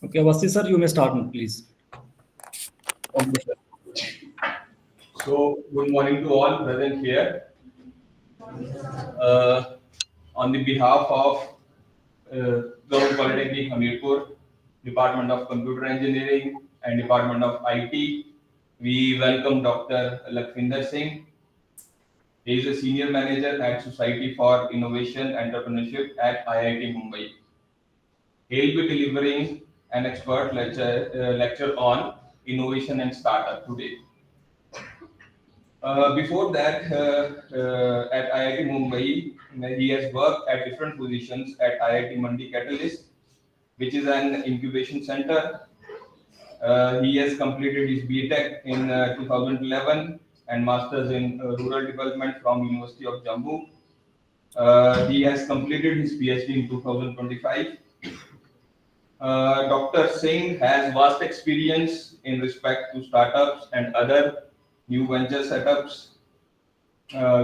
Okay, Vasti sir, you may start, please. Okay, sir. So, good morning to all present here. Uh, on the behalf of Government Polytechnic Hamirpur, Department of Computer Engineering and Department of IT, we welcome Dr. Lakhvinder Singh. He is a senior manager at Society for Innovation Entrepreneurship at IIT Mumbai. He will be delivering an expert lecture on innovation and startup today. Before that, at IIT Mumbai, he has worked at different positions at IIT Mandi Catalyst, which is an incubation center. He has completed his BTech in 2011 and Masters in Rural Development from University of Jammu. He has completed his PhD in 2025. Dr. Singh has vast experience in respect to startups and other new venture setups.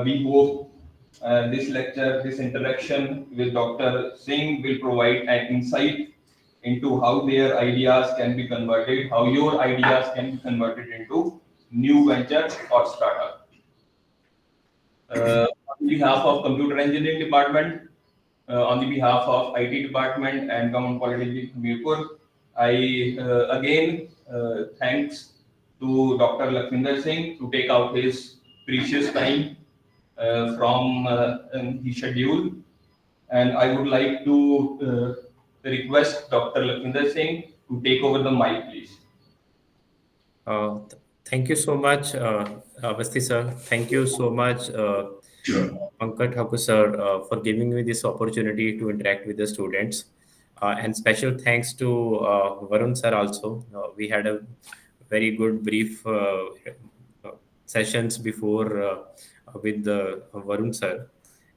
We hope this interaction with Dr. Singh will provide an insight into how their ideas can be converted, how your ideas can be converted into new venture or startup. On behalf of Computer Engineering Department, on the behalf of IT Department and Government Polytechnic Hamirpur, I again thanks to Dr. Lakhvinder Singh to take out his precious time from the schedule. And I would like to request Dr. Lakhvinder Singh to take over the mic, please. Thank you so much, Avasti sir. Thank you so much, Pankaj Thakur sir, for giving me this opportunity to interact with the students. And special thanks to Varun sir also. We had a very good brief sessions before with Varun sir,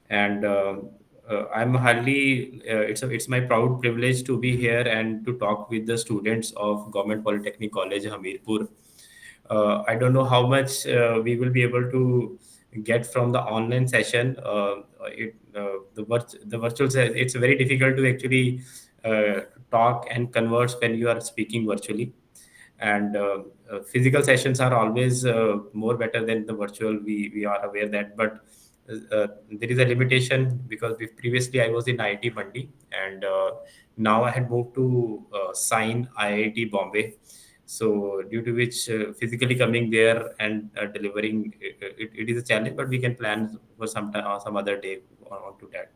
and I'm hardly. It's my proud privilege to be here and to talk with the students of Government Polytechnic College Hamirpur. I don't know how much we will be able to get from the online session. The virtual it's very difficult to actually talk and converse when you are speaking virtually, and physical sessions are always more better than the virtual. We are aware that, but there is a limitation because previously I was in IIT Mandi, and now I had moved to Sign IIT Bombay. So due to which physically coming there and delivering, it is a challenge, but we can plan for some time or some other day on to that.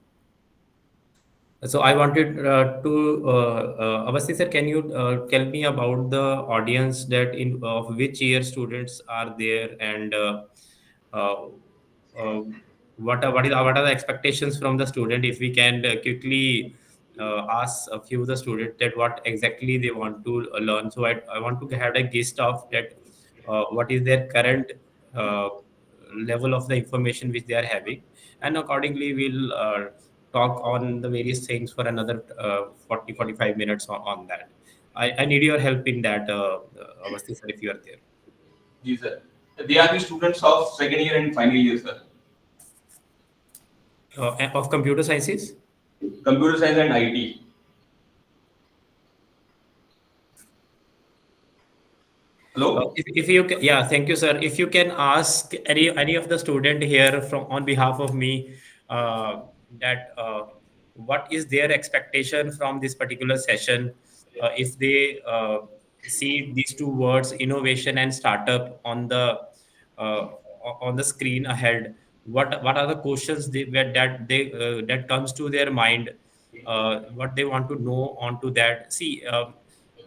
So I wanted Avasti sir, can you tell me about the audience that in of which year students are there, and uh, uh, what are the expectations from the student? If we can quickly ask a few of the students that what exactly they want to learn. So I want to have a gist of that. What is their current uh, level of the information which they are having, and accordingly we'll talk on the various things for another 45 minutes on that. I need your help in that, Avasti sir, if you are there. Yes, sir. They are the students of second year and final year, sir. Of computer sciences? Computer science and IT. Hello? If you can, yeah, thank you, sir. If you can ask any of the student here from on behalf of me, that what is their expectation from this particular session, if they see these two words, innovation and startup, uh, on the screen ahead, what are the questions that comes to their mind, what they want to know onto that. See,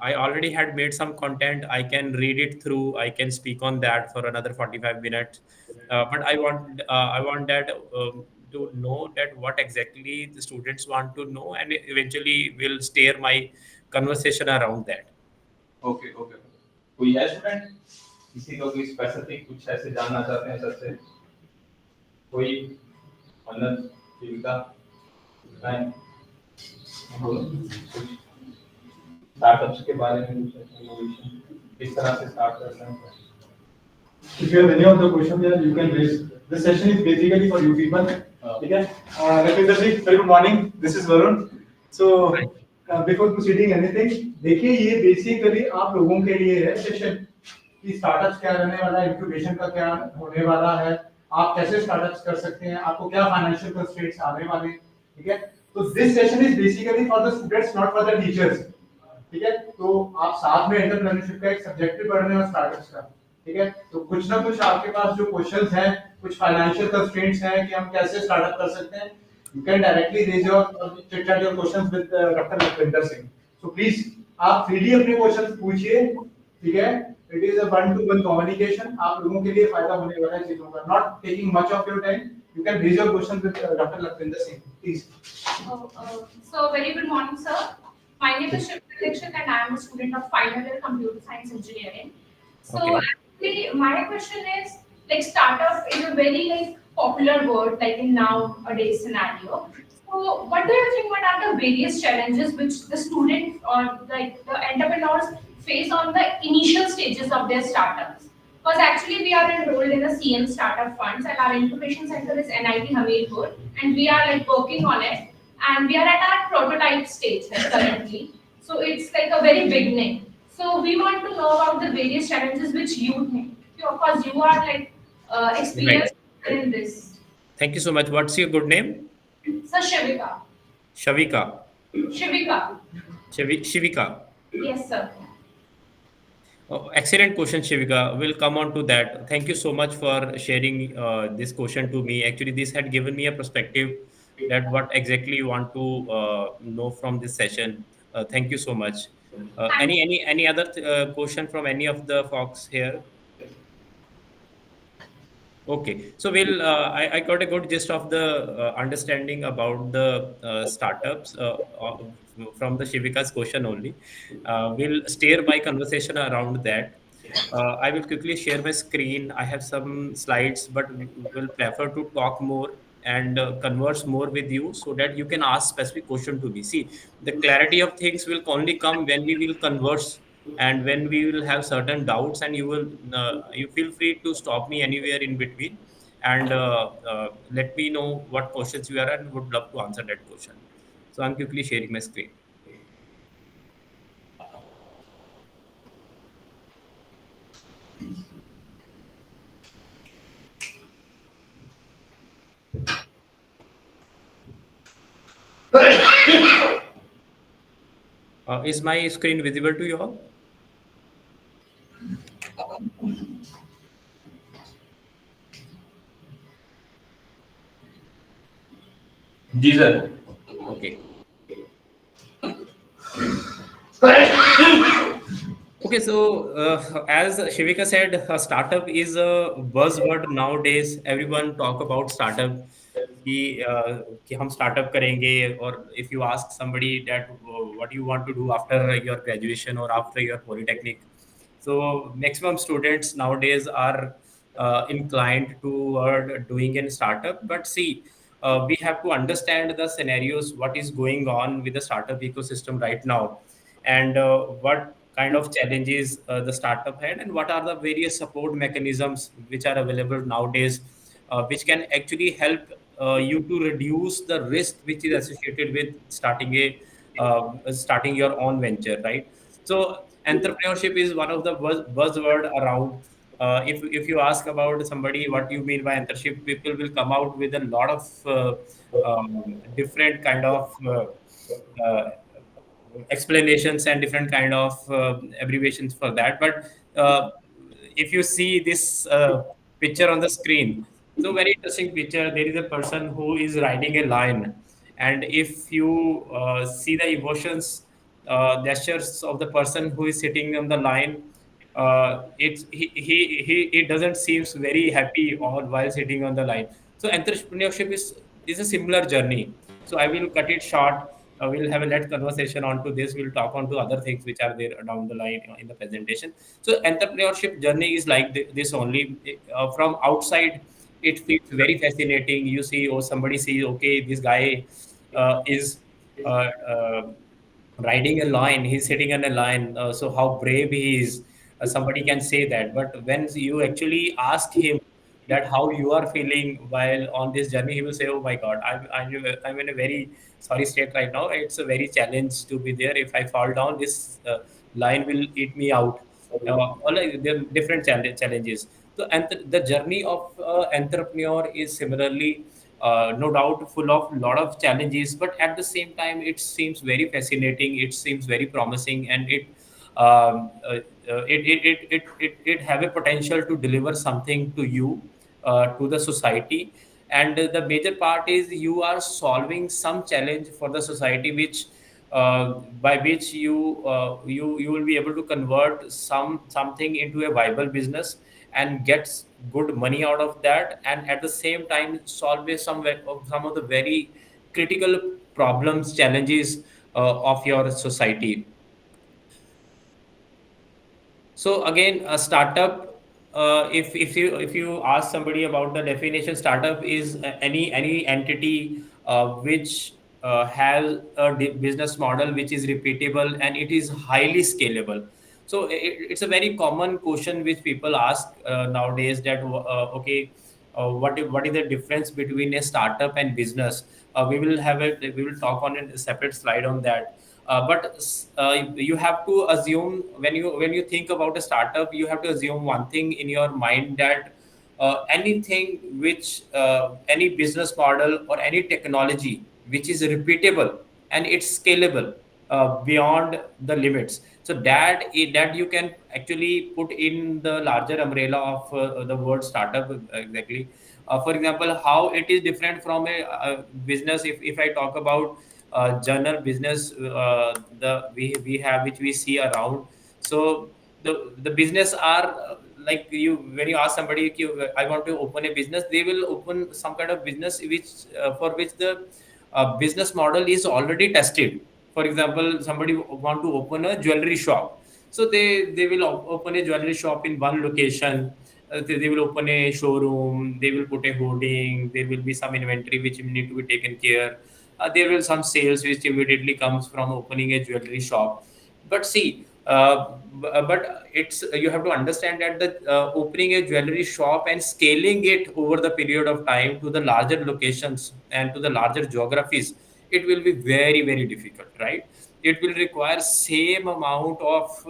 I already had made some content. I can read it through. I can speak on that for another 45 minutes. But I want that to know that what exactly the students want to know, and eventually will steer my conversation around that. Okay okay कोई है student किसी को कोई specific कुछ ऐसे जानना चाहते हैं सर से कोई आनंद जीविका टाइम बोलो स्टार्टअप्स के बारे में कुछ इनोवेशन किस तरह से स्टार्ट करना है If you have any of the questions here, you can raise. This session is basically for you people. Okay. Very good morning. This is Varun. So, before proceeding anything, देखिए ये basically आप लोगों के लिए है session कि startups क्या रहने वाला है, इंक्यूबेशन का क्या होने वाला है, आप कैसे स्टार्टअप्स कर सकते हैं, आपको क्या फाइनेंशियल कंस्ट्रेंट्स आने वाले हैं, ठीक है। तो this session is basically for the students, not for the teachers, ठीक है। तो आप साथ में एंटरप्रेन्योरशिप का एक सब्जेक्ट भी पढ़ रहे हैं और स्टार्टअप्स का, ठीक है। तो कुछ ना कुछ आपके पास जो क्वेश्चंस हैं, कुछ फाइनेंशियल कंस्ट्रेंट्स हैं कि हम कैसे स्टार्टअप कर सकते हैं, you can directly raise your chit chat your questions with Dr. Lakwinder Singh. So please आप freely अपने questions पूछिए, ठीक है। It is a one-to-one communication. आप लोगों के लिए फायदा होने वाला है चीजों का. Not taking much of your time. You can raise your questions with Dr. Lakwinder Singh. Please. So very good morning, sir. My name is Shivika Dixit and I am a student of final year computer science engineering. So Okay. actually, my question is like startup is a very like popular word like in nowadays scenario. So what do you think? What are the various challenges which the students or like the entrepreneurs face on the initial stages of their startups? Because actually we are enrolled in the CM Startup Funds and our incubation center is NIT Hamirpur and we are like working on it and we are at our prototype stage currently. So it's like a very beginning. So we want to know about the various challenges which you think. Of course, you are like experienced in this. Thank you so much. What's your good name? So Shivika. Shavika. Shivika. Shivika. Yes, sir. Oh, excellent question, Shivika. We'll come on to that. Thank you so much for sharing this question to me. Actually, this had given me a perspective that what exactly you want to know from this session. Thank you so much. Thank Any other question from any of the folks here? Okay, so I got a good gist of the understanding about the startups from the Shivika's question only. We'll steer my conversation around that. I will quickly share my screen. I have some slides, but will prefer to talk more and converse more with you so that you can ask specific question to me. See, the clarity of things will only come when we will converse and when we will have certain doubts, and you feel free to stop me anywhere in between and let me know what questions you are and would love to answer that question. So I'm quickly sharing my screen. Is my screen visible to you all? जी sir. Okay. Okay, so as Shivika said, startup is a buzzword nowadays. Everyone talk about startup. कि हम startup करेंगे, or if you ask somebody that what you want to do after your graduation or after your polytechnic, so maximum students nowadays are inclined toward doing a startup. But see, we have to understand the scenarios, what is going on with the startup ecosystem right now, and what kind of challenges the startup had, and what are the various support mechanisms which are available nowadays, which can actually help you to reduce the risk which is associated with starting your own venture, right? So entrepreneurship is one of the buzzword around. If you ask about somebody what you mean by entrepreneurship, people will come out with a lot of different kind of uh, explanations and different kind of abbreviations for that. But if you see this picture on the screen, so very interesting picture. There is a person who is riding a lion, and if you see the emotions, gestures of the person who is sitting on the line, he doesn't seems very happy or while sitting on the line. So entrepreneurship is a similar journey. So I will cut it short. We'll have a let conversation onto this. We'll talk on to other things which are there down the line in the presentation. So entrepreneurship journey is like this only. From outside, it feels very fascinating. You see, or somebody sees, okay, this guy is uh, uh, riding a lion. He's sitting on a lion. So how brave he is. Somebody can say that, but when you actually ask him that how you are feeling while on this journey. He will say, "Oh my God, I'm in a very sorry state right now. It's a very challenge to be there. If I fall down, this line will eat me out." All like there are different challenges. So, and the journey of entrepreneur is similarly, no doubt, full of lot of challenges. But at the same time, it seems very fascinating. It seems very promising, and it have a potential to deliver something to you, to the society. And the major part is you are solving some challenge for the society, which by which you will be able to convert something into a viable business and get good money out of that, and at the same time solve some of the very critical problems, challenges of your society. So again, a startup. If you ask somebody about the definition, startup is any entity which has a business model which is repeatable and it is highly scalable. So it's a very common question which people ask nowadays, that okay, what is the difference between a startup and business? We will talk on a separate slide on that. But you have to assume, when you think about a startup, you have to assume one thing in your mind, that anything which any business model or any technology which is repeatable and it's scalable beyond the limits. So that you can actually put in the larger umbrella of the word startup, exactly. For example, how it is different from a business. If I talk about general business, we have, which we see around. So the business are like, you when you ask somebody, I want to open a business, they will open some kind of business which for which the business model is already tested. For example, somebody want to open a jewelry shop, so they will open a jewelry shop in one location. They will open a showroom, they will put a hoarding, there will be some inventory which need to be taken care. There will some sales which immediately comes from opening a jewelry shop. But see, but it's, you have to understand that the opening a jewelry shop and scaling it over the period of time to the larger locations and to the larger geographies, it will be very very difficult, right? It will require same amount of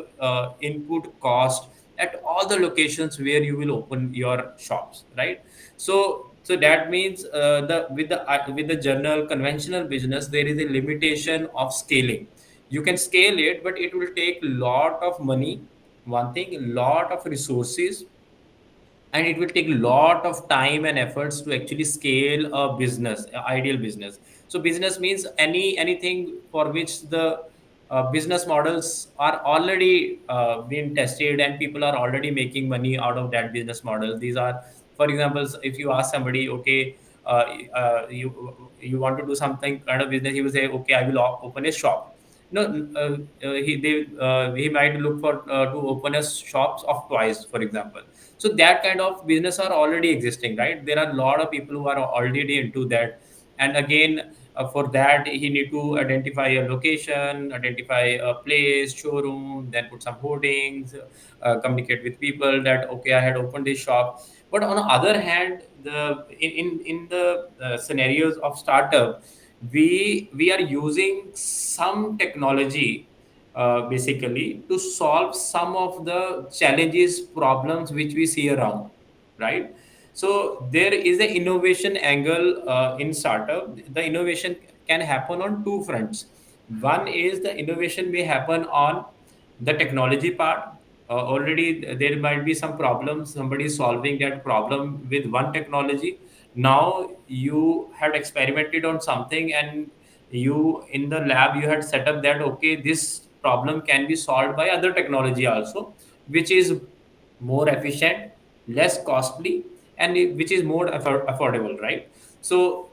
input cost at all the locations where you will open your shops, right? So that means the with the general conventional business, there is a limitation of scaling. You can scale it, but it will take lot of money, one thing, lot of resources, and it will take a lot of time and efforts to actually scale a business, a ideal business. So business means anything for which the business models are already being tested and people are already making money out of that business model. These are, for example, if you ask somebody, okay, you want to do something kind of business, he will say, okay, I will open a shop. No, he might look for to open a shops of toys, for example. So that kind of business are already existing, right? There are a lot of people who are already into that. And again, for that he need to identify a location, identify a place, showroom, then put some hoardings, communicate with people that okay, I had opened this shop. But on the other hand, in the scenarios of startup, we are using some technology basically to solve some of the challenges, problems which we see around, right? So there is an innovation angle in startup. The innovation can happen on two fronts. One is the innovation may happen on the technology part. Already there might be some problems, somebody is solving that problem with one technology. Now you had experimented on something, and you in the lab you had set up that okay, this problem can be solved by other technology also, which is more efficient, less costly, and which is more affordable, right? So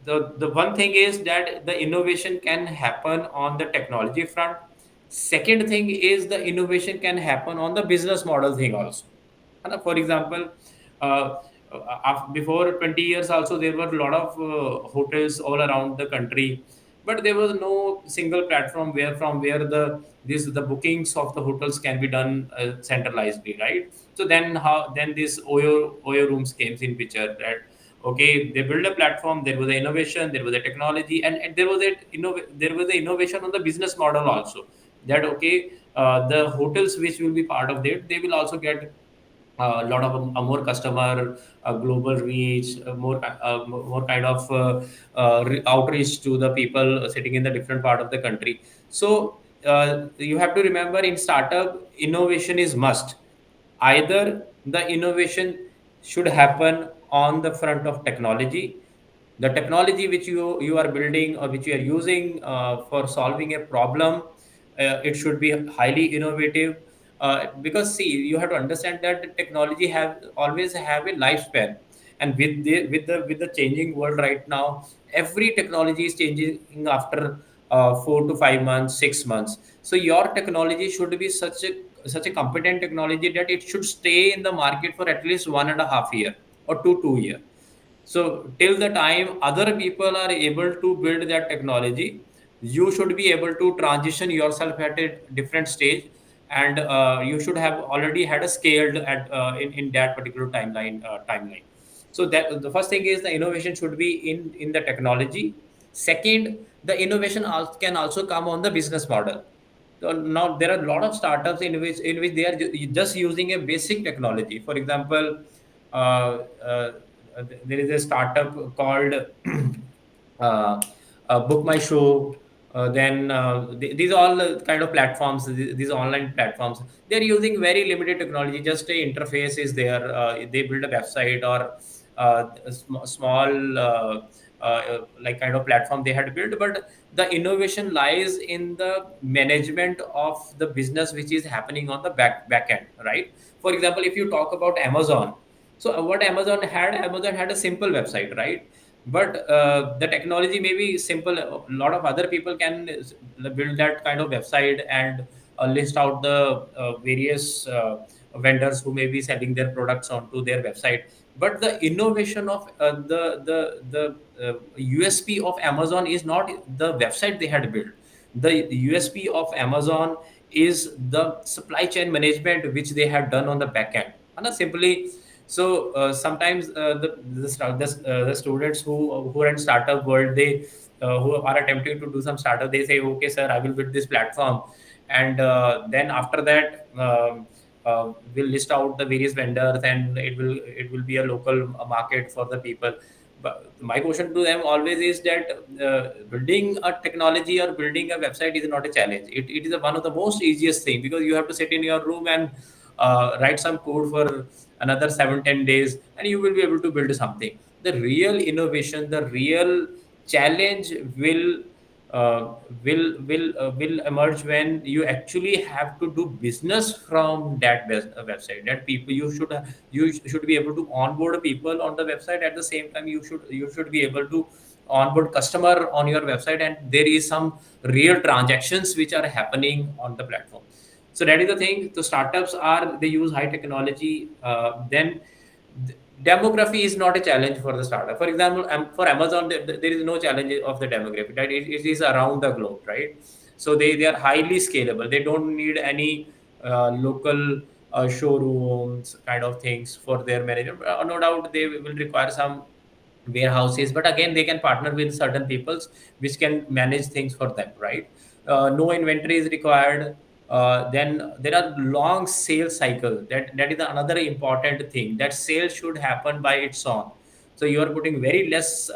the one thing is that the innovation can happen on the technology front. Second thing is the innovation can happen on the business model thing also. For example, uh, before 20 years also, there were a lot of hotels all around the country. but there was no single platform where the bookings of the hotels can be done centralizedly, right? So then this Oyo rooms came in picture, that okay, they build a platform, there was an innovation, there was a technology, and there was an innovation on the business model also, that okay, the hotels which will be part of that, they will also get a lot of a more customer, global reach, more kind of outreach to the people sitting in the different part of the country. So you have to remember, in startup, innovation is must. Either the innovation should happen on the front of technology, the technology which you are building or which you are using for solving a problem, it should be highly innovative, because see, you have to understand that the technology have always have a lifespan, and with the changing world right now, every technology is changing after 4 to 5 months, 6 months. So your technology should be such a competent technology that it should stay in the market for at least 1.5 year or 2 year. So till the time other people are able to build that technology, you should be able to transition yourself at a different stage, and you should have already had a scaled at in that particular timeline. So that the first thing is the innovation should be in the technology. Second, the innovation can also come on the business model. So now there are a lot of startups in which they are just using a basic technology. For example, uh, uh, there is a startup called Book My Show. Then these all kind of platforms, these online platforms, they're using very limited technology. Just a interface is there. They build a website or a small like kind of platform they had built, but the innovation lies in the management of the business which is happening on the back end, right? For example, if you talk about Amazon, so what Amazon had a simple website, right? But the technology may be simple. A lot of other people can build that kind of website and list out the various vendors who may be selling their products onto their website. But the innovation of the USP of Amazon is not the website they had built. The USP of Amazon is the supply chain management which they had done on the back end. And simply, so sometimes the students who are in startup world, they who are attempting to do some startup, they say, okay, sir, I will build this platform, and then after that. We'll list out the various vendors, and it will be a local market for the people. But my question to them always is that building a technology or building a website is not a challenge. It is one of the most easiest thing, because you have to sit in your room and write some code for another 7-10 days, and you will be able to build something. The real innovation, the real challenge uh, will emerge when you actually have to do business from that website. That people, you should be able to onboard people on the website. At the same time, you should be able to onboard customer on your website, and there is some real transactions which are happening on the platform. So that is the thing. The startups are, they use high technology. Then demography is not a challenge for the startup. For example, for Amazon, there is no challenge of the demography. Right? It is around the globe, right? So they are highly scalable. They don't need any local showrooms kind of things for their management. No doubt they will require some warehouses, but again, they can partner with certain peoples which can manage things for them, right? No inventory is required. Then there are long sales cycle. That is another important thing, that sales should happen by its own. So you are putting very less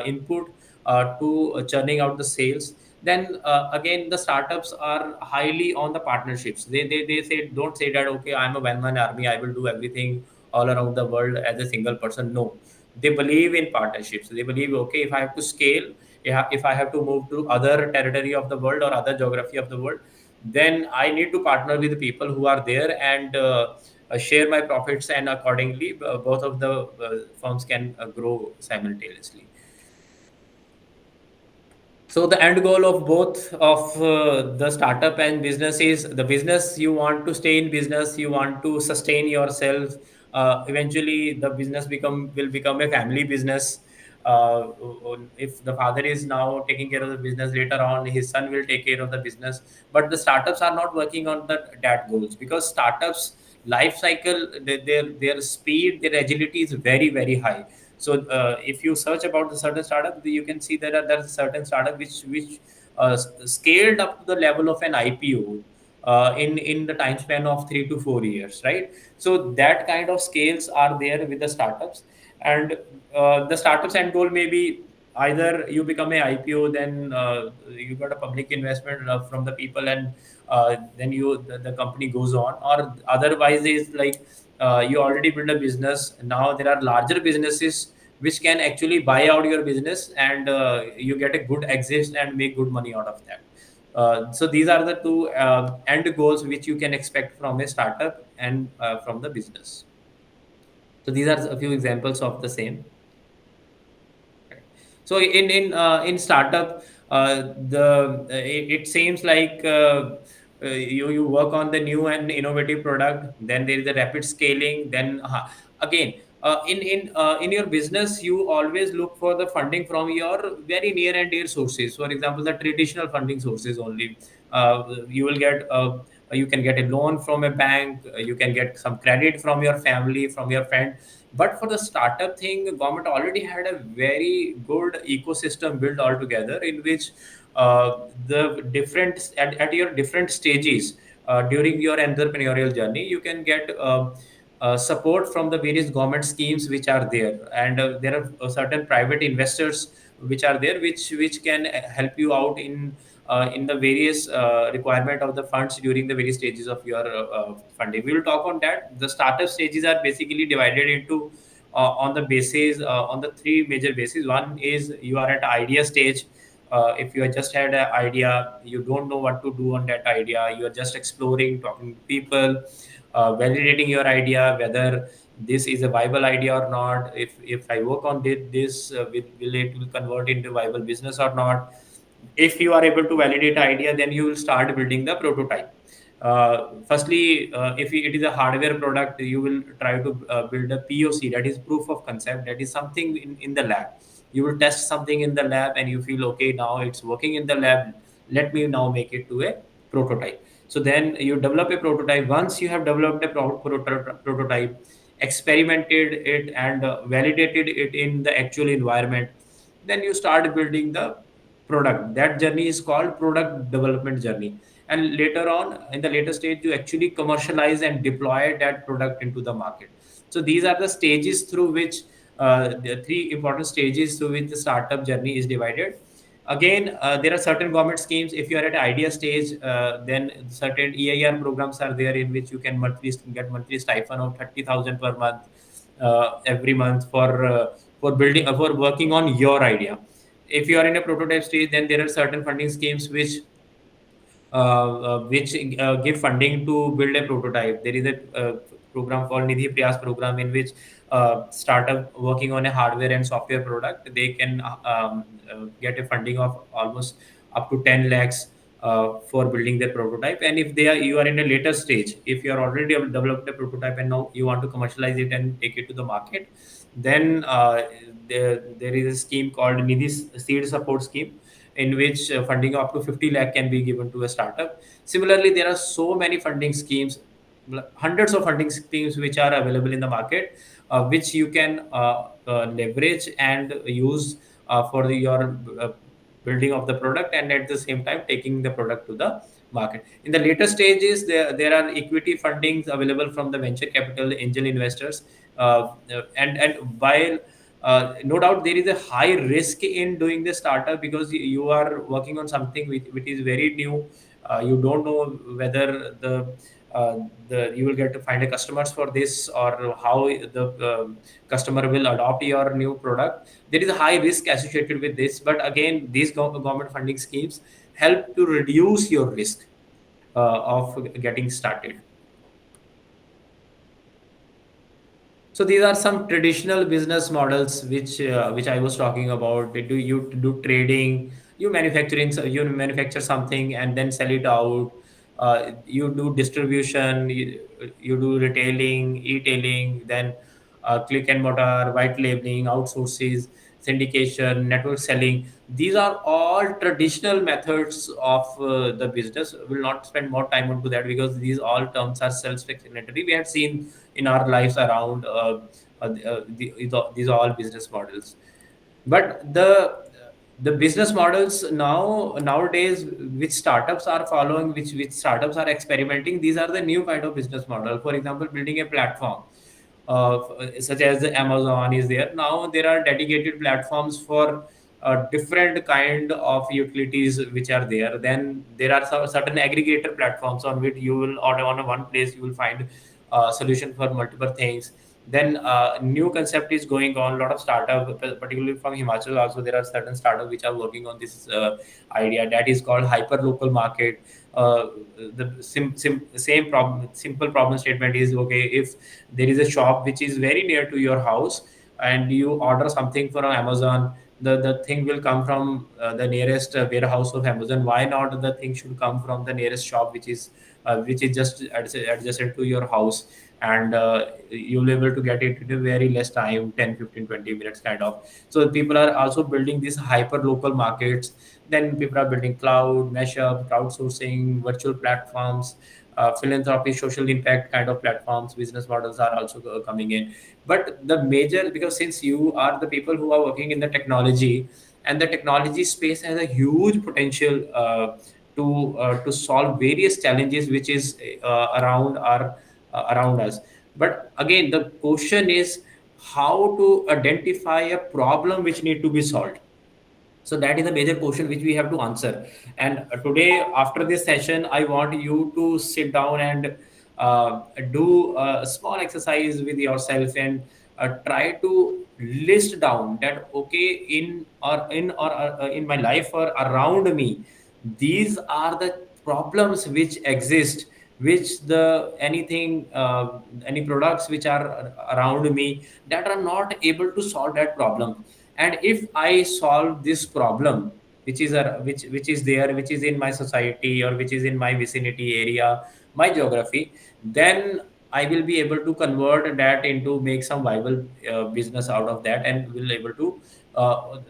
input to churning out the sales. Then again, the startups are highly on the partnerships. They say, don't say that okay, I'm a one-man army, I will do everything all around the world as a single person. No, they believe in partnerships. They believe, okay, if I have to scale, if I have to move to other territory of the world or other geography of the world, then I need to partner with the people who are there, and share my profits, and accordingly, both of the firms can grow simultaneously. So the end goal of both of the startup and business is, the business, you want to stay in business, you want to sustain yourself. Eventually, the business will become a family business. if the father is now taking care of the business, later on his son will take care of the business. But the startups are not working on that goals, because startups life cycle, their speed, their agility is very very high. So if you search about the certain startup, you can see that there's a certain startup which scaled up to the level of an IPO in the time span of 3 to 4 years, right? So that kind of scales are there with the startups. And the startups end goal may be either you become a IPO, then you got a public investment from the people, and then the company goes on. Or otherwise is like you already build a business, now there are larger businesses which can actually buy out your business, and you get a good exit and make good money out of that. So these are the two end goals which you can expect from a startup and from the business. So these are a few examples of the same. So in startup, it seems like you work on the new and innovative product. Then there is a rapid scaling. Then again, in your business, you always look for the funding from your very near and dear sources. For example, the traditional funding sources only. You will get. You can get a loan from a bank. You can get some credit from your family, from your friend. But for the startup thing, government already had a very good ecosystem built altogether, in which the different at your different stages during your entrepreneurial journey, you can get support from the various government schemes which are there. And there are certain private investors which are there, which can help you out in the various requirement of the funds during the various stages of your funding. We will talk on that. The startup stages are basically divided into on the basis on the three major bases. One is you are at idea stage. If you have just had an idea, you don't know what to do on that idea, you are just exploring, talking to people, validating your idea, whether this is a viable idea or not. If I work on this, will it will convert into viable business or not? If you are able to validate idea, then you will start building the prototype. Firstly, if it is a hardware product, you will try to build a POC, that is proof of concept. That is something in the lab. You will test something in the lab and you feel okay, now it's working in the lab, let me now make it to a prototype. So then you develop a prototype. Once you have developed a prototype, experimented it and validated it in the actual environment, then you start building the product. That journey is called product development journey. And later on, in the later stage, you actually commercialize and deploy that product into the market. So these are the stages through which the three important stages through which the startup journey is divided. Again, there are certain government schemes. If you are at idea stage, then certain EIR programs are there, in which you can get monthly stipend of 30,000 per month, every month for building for working on your idea. If you are in a prototype stage, then there are certain funding schemes which give funding to build a prototype. There is a program called Nidhi Prayas program, in which startup working on a hardware and software product, they can get a funding of almost up to 10 lakhs for building their prototype. And if you are in a later stage, if you are already developed a prototype and now you want to commercialize it and take it to the market, then there is a scheme called Nidhi Seed Support Scheme, in which funding up to 50 lakh can be given to a startup. Similarly, there are so many funding schemes, hundreds of funding schemes which are available in the market, which you can leverage and use for your building of the product, and at the same time taking the product to the market. In the later stages, there are equity fundings available from the venture capital angel investors. And while no doubt there is a high risk in doing the startup, because you are working on something which is very new. You don't know whether the you will get to find a customers for this, or how the customer will adopt your new product. There is a high risk associated with this, but again, these government funding schemes help to reduce your risk of getting started. So these are some traditional business models which I was talking about. You do trading, you manufacture something and then sell it out. You do distribution, you do retailing, e-tailing, then click and mortar, white labeling, outsources. syndication, network selling. These are all traditional methods of the business. We'll not spend more time onto that because these all terms are self-explanatory. We have seen in our lives around these are all business models. But the business models nowadays, which startups are following, which startups are experimenting, these are the new kind of business model. For example, building a platform, such as the Amazon is there. Now there are dedicated platforms for different kind of utilities which are there. Then there are some certain aggregator platforms on which you will, or on one place you will find solution for multiple things. Then new concept is going on. A lot of startup, particularly from Himachal, also there are certain startups which are working on this idea that is called hyper local market. The same problem, simple problem statement is, okay, if there is a shop which is very near to your house and you order something from Amazon, the thing will come from the nearest warehouse of Amazon. Why not the thing should come from the nearest shop which is just adjacent to your house, and you'll be able to get it in a very less time, 10, 15, 20 minutes kind of. So people are also building these hyper local markets. Then people are building cloud, mashup, crowdsourcing, virtual platforms, philanthropy, social impact kind of platforms. Business models are also coming in. But the major, because since you are the people who are working in the technology, and the technology space has a huge potential to solve various challenges which is around us. But again, the question is how to identify a problem which need to be solved. So that is a major question which we have to answer. And today, after this session, I want you to sit down and do a small exercise with yourself and try to list down that, okay, in my life or around me, these are the problems which exist, which the anything any products which are around me that are not able to solve that problem. And if I solve this problem which is which is there, which is in my society or which is in my vicinity area, my geography, then I will be able to convert that into make some viable business out of that, and will able to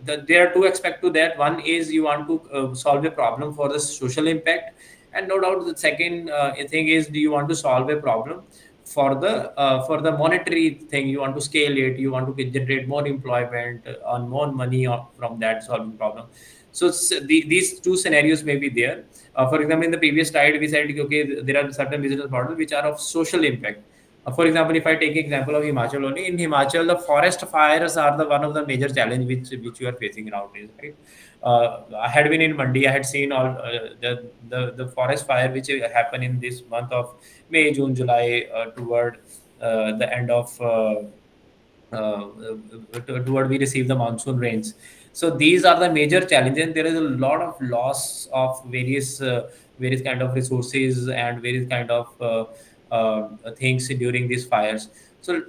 there are two aspects to that. One is you want to solve a problem for the social impact, and no doubt the second thing is, do you want to solve a problem for the monetary thing? You want to scale it, you want to generate more employment, earn more money from that solving problem. So these two scenarios may be there. For example, in the previous slide we said, okay, there are certain business models which are of social impact. For example, if I take example of Himachal only, in Himachal the forest fires are the one of the major challenge which you are facing nowadays, right? I had been in Mandi. I had seen all the forest fire which happened in this month of May, June, July, toward the end of toward we receive the monsoon rains. So these are the major challenges. There is a lot of loss of various kind of resources and various kind of things during these fires. So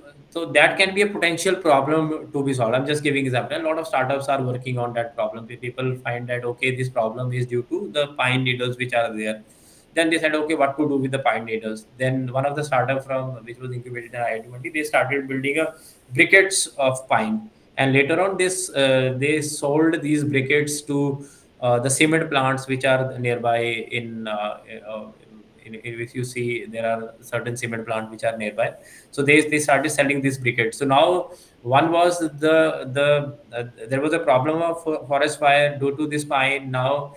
that can be a potential problem to be solved. I'm just giving example. A lot of startups are working on that problem. People find that, okay, this problem is due to the pine needles which are there. Then they said, okay, what to do with the pine needles? Then one of the startup from which was incubated in IIT Mumbai, they started building a briquettes of pine, and later on this they sold these briquettes to the cement plants which are nearby if you see, there are certain cement plants which are nearby. So they started selling these briquettes. So now one was there was a problem of forest fire due to this pine. Now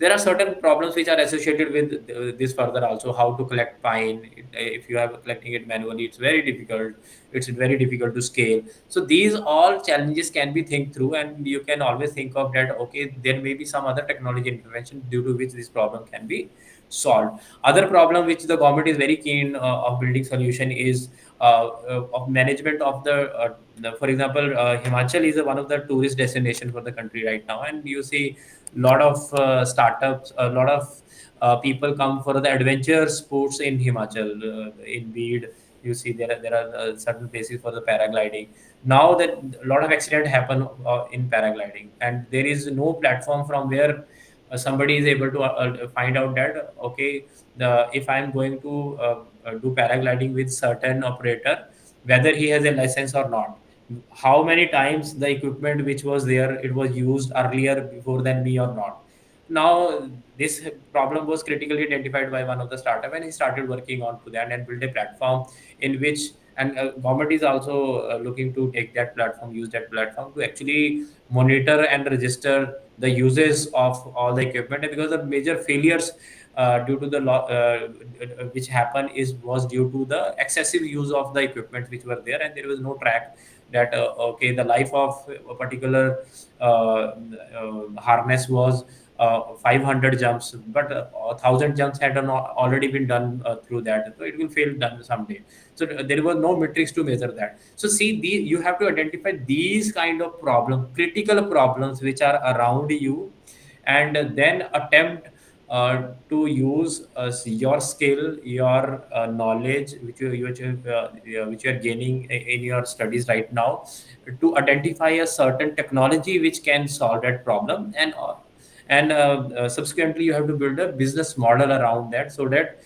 there are certain problems which are associated with this further also. How to collect pine? If you are collecting it manually, it's very difficult. It's very difficult to scale. So these all challenges can be think through, and you can always think of that, okay, there may be some other technology intervention due to which this problem can be solved. Other problem which the government is very keen of building solution is of management of for example, Himachal is one of the tourist destination for the country right now, and you see lot of startups, a lot of people come for the adventure sports in Himachal. In Bid, you see there are certain places for the paragliding. Now that a lot of accident happen in paragliding, and there is no platform from where somebody is able to find out that, okay, if I'm going to do paragliding with certain operator, whether he has a license or not. how many times the equipment which was there, it was used earlier before than me or not. Now this problem was critically identified by one of the startup, and he started working on to that and build a platform in which, and government is also looking to take that platform, use that platform to actually monitor and register the uses of all the equipment. And because the major failures due to the which happened is was due to the excessive use of the equipment which were there, and there was no track that okay, the life of a particular harness was 500 jumps, but 1,000 jumps had already been done through that, so it will fail done someday. So there was no metrics to measure that. So see, you have to identify these kind of problems, critical problems which are around you, and then attempt to use your skill, your knowledge, which you are gaining in your studies right now, to identify a certain technology which can solve that problem, and subsequently you have to build a business model around that, so that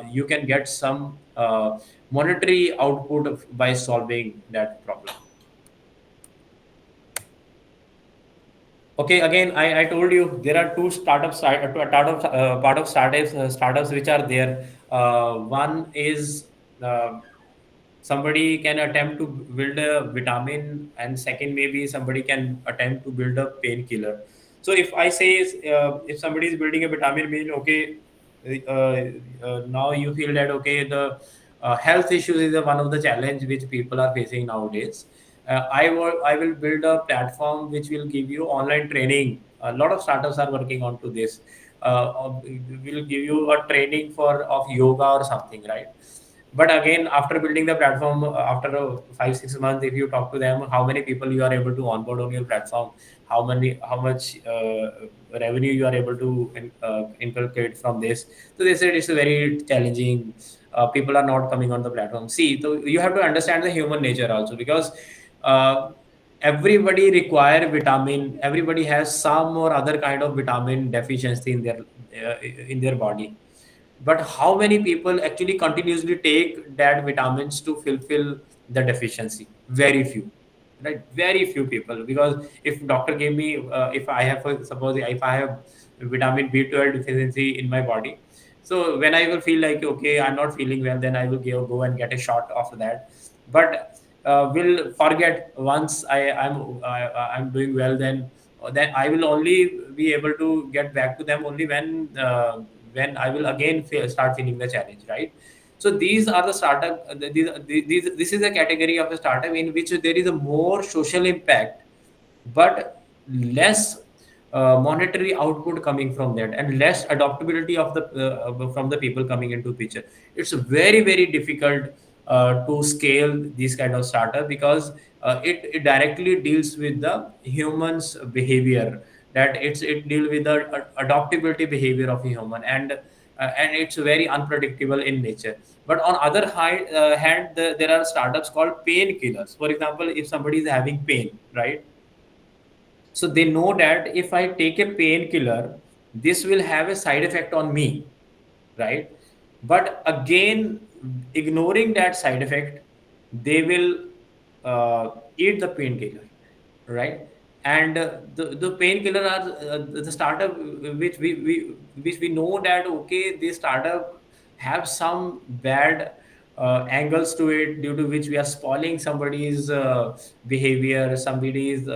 you can get some monetary output by solving that problem. Okay, again, I told you there are two startups, part of startups which are there. One is somebody can attempt to build a vitamin, and second maybe somebody can attempt to build a painkiller. So if I say if somebody is building a vitamin, mean okay, now you feel that okay, the health issues is one of the challenge which people are facing nowadays. I will build a platform which will give you online training. A lot of startups are working on to this. Will give you a training for of yoga or something, right? But again, after building the platform, after 5 6 months, if you talk to them, how many people you are able to onboard on your platform, how much revenue you are able to inculcate from this. So they said it's a very challenging. People are not coming on the platform. See, so you have to understand the human nature also, because uh, everybody require vitamin. Everybody has some or other kind of vitamin deficiency in their body, but how many people actually continuously take that vitamins to fulfill the deficiency? Very few, right? Very few people. Because if doctor gave me if I have, suppose if I have vitamin B12 deficiency in my body, so when I will feel like okay, I'm not feeling well, then I will go and get a shot of that. But will forget once I'm doing well, then I will only be able to get back to them only when I will again start feeling the challenge, right? So these are the startup. This is a category of a startup in which there is a more social impact, but less monetary output coming from that, and less adaptability of the from the people coming into picture. It's very difficult to scale these kind of startup, because it directly deals with the humans behavior, that it deal with the adaptability behavior of a human, and it's very unpredictable in nature. But on other hand, there are startups called painkillers. For example, if somebody is having pain, right? So they know that if I take a painkiller, this will have a side effect on me, right? But again, ignoring that side effect, they will eat the painkiller, right? And the painkiller are the startup which we know that okay, this startup have some bad angles to it, due to which we are spoiling somebody's behavior, somebody's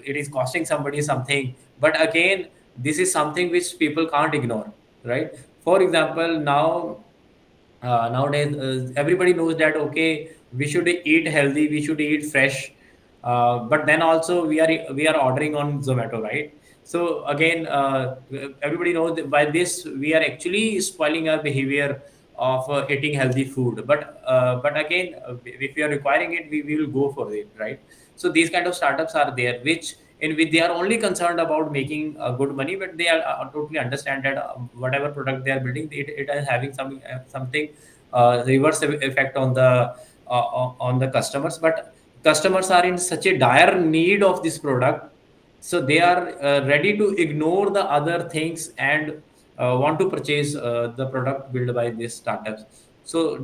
it is costing somebody something. But again, this is something which people can't ignore, right? For example, nowadays everybody knows that okay, we should eat healthy, we should eat fresh, but then also we are ordering on Zomato, right? So again, everybody knows that by this we are actually spoiling our behavior of eating healthy food. But again, if we are requiring it, we will go for it, right? So these kind of startups are there, which in which they are only concerned about making good money, but they are totally understand that whatever product they are building, it is having something reverse effect on the customers. But customers are in such a dire need of this product, so they are ready to ignore the other things and want to purchase the product built by these startups. So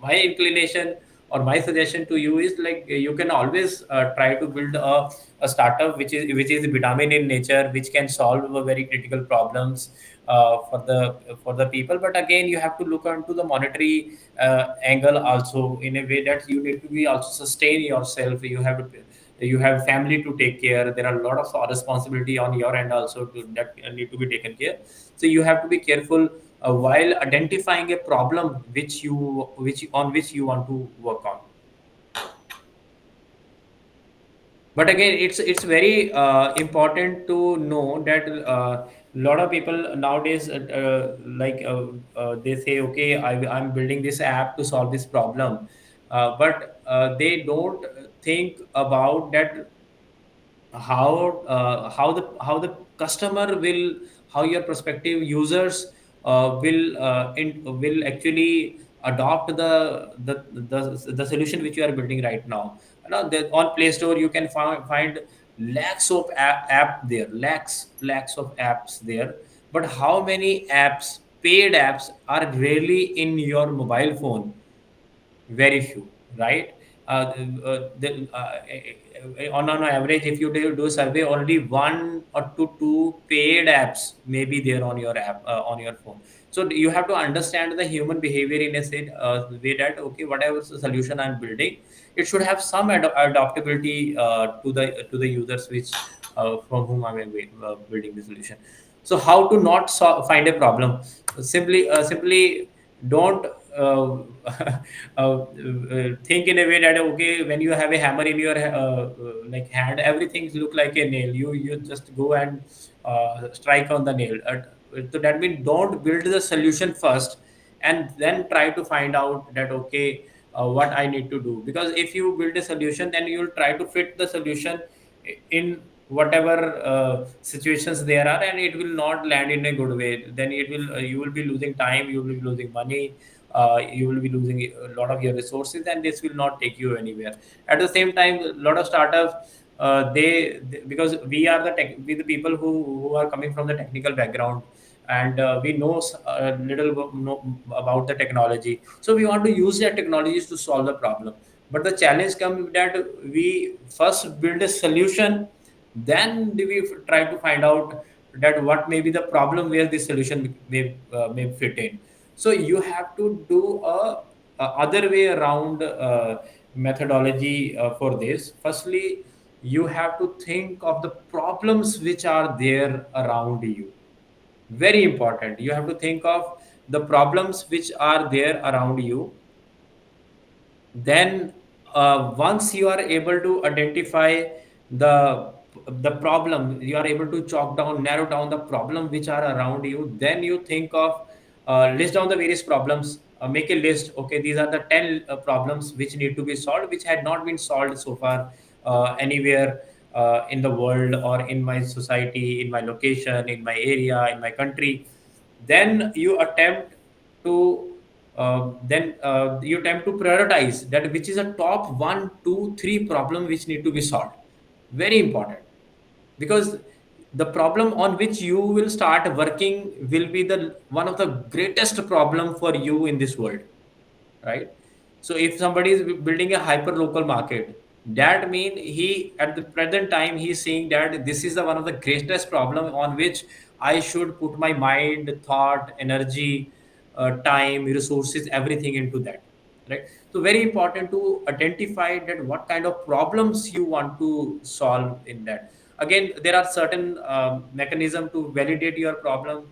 my inclination or my suggestion to you is like you can always try to build a startup which is vitamin in nature, which can solve very critical problems for the people. But again, you have to look onto the monetary angle also, in a way that you need to be also sustain yourself. You have family to take care. There are a lot of responsibility on your end also that need to be taken care. So you have to be careful while identifying a problem which you want to work on. But again, it's very important to know that a lot of people nowadays they say, okay, I'm building this app to solve this problem, but they don't think about that how the customer will, how your prospective users will actually adopt the solution which you are building right now. On Play Store you can find lakhs of app there, lakhs of apps there. But how many apps, paid apps, are really in your mobile phone? Very few, right? On average, if you do a survey, only one or two paid apps may be there on your app, on your phone. So you have to understand the human behavior in a way that, okay, whatever the solution I'm building, it should have some adaptability to the users which from whom I'm building the solution. So how to not find a problem? Simply don't think in a way that, okay, when you have a hammer in your like hand, everything look like a nail. You just go and strike on the nail. So that means don't build the solution first and then try to find out that, okay, what I need to do. Because if you build a solution, then you'll try to fit the solution in whatever situations there are, and it will not land in a good way. Then you will be losing time, you will be losing money, you will be losing a lot of your resources, and this will not take you anywhere. At the same time, a lot of startups, because we the people who are coming from the technical background, and we know know about the technology, so we want to use that technologies to solve the problem. But the challenge comes that we first build a solution, then we try to find out that what may be the problem where this solution may fit in. So you have to do a other way around methodology for this. Firstly, you have to think of the problems which are there around you. Very important. You have to think of the problems which are there around you. Then once you are able to identify the problem, you are able to narrow down the problem which are around you. Then you think of list down the various problems, make a list. Okay, these are the 10 problems which need to be solved, which had not been solved so far anywhere in the world, or in my society, in my location, in my area, in my country. Then you attempt to prioritize that which is a top 1, 2, 3 problem which need to be solved. Very important. Because the problem on which you will start working will be the one of the greatest problem for you in this world, right? So if somebody is building a hyper local market, that mean he at the present time he is saying that this is the one of the greatest problem on which I should put my mind, thought, energy, time, resources, everything into that, right? So very important to identify that what kind of problems you want to solve in that. Again, there are certain mechanism to validate your problem.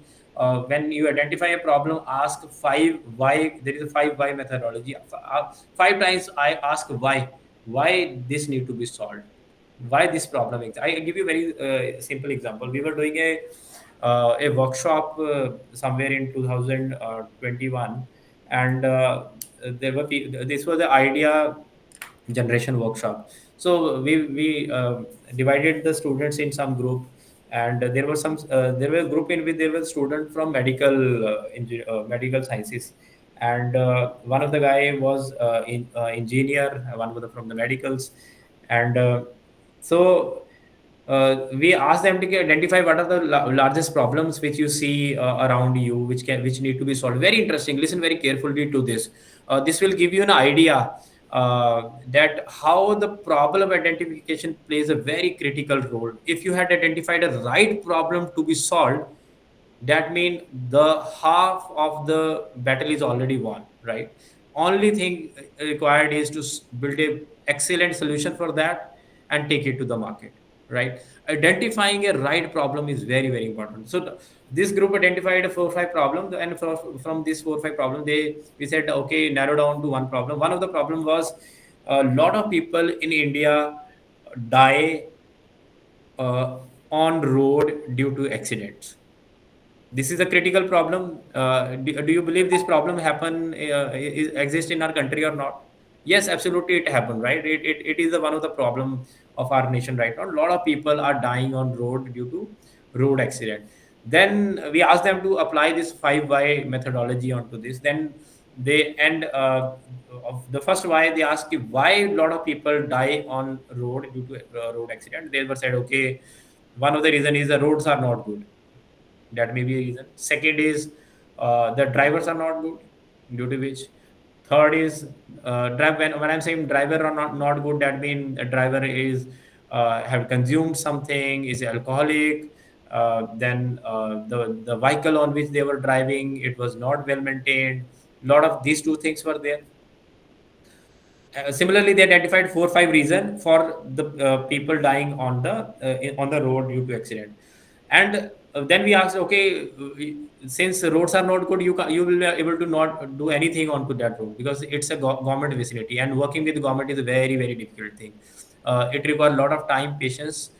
When you identify a problem, ask 5 why. There is a 5 why methodology. 5 times I ask why this need to be solved, why this problem exists. I give you a very simple example. We were doing a workshop somewhere in 2021, and this was the idea generation workshop. So we divided the students in some group, and there were a group in which there were students from medical sciences, and one of the guy was engineer, one was from the medicals. And so we ask them to identify what are the largest problems which you see around you, which need to be solved. Very interesting. Listen very carefully to this. This will give you an idea that how the problem identification plays a very critical role. If you had identified a right problem to be solved, that means the half of the battle is already won, right? Only thing required is to build a excellent solution for that and take it to the market, right? Identifying a right problem is very, very important. So this group identified 4 or 5 problems, and from these 4 or 5 problems, we said, okay, narrow down to one problem. One of the problem was a lot of people in India die on road due to accidents. This is a critical problem. Do you believe this problem exist in our country or not? Yes, absolutely, it happened, right? It is one of the problem of our nation right now. A lot of people are dying on road due to road accident. Then we ask them to apply this 5 why methodology onto this. Then they and of the first why, they ask why a lot of people die on road due to road accident. They were said, okay, one of the reason is the roads are not good. That may be a reason. Second is the drivers are not good, due to which. Third is when I'm saying driver are not good, that means a driver is have consumed something, is alcoholic. Then the vehicle on which they were driving, it was not well maintained. A lot of these two things were there. Similarly, they identified 4 or 5 reasons for the people dying on the road due to accident. And then we asked, okay, since roads are not good, you will be able to not do anything onto that road because it's a government vicinity, and working with the government is a very, very difficult thing. It requires a lot of time, patience.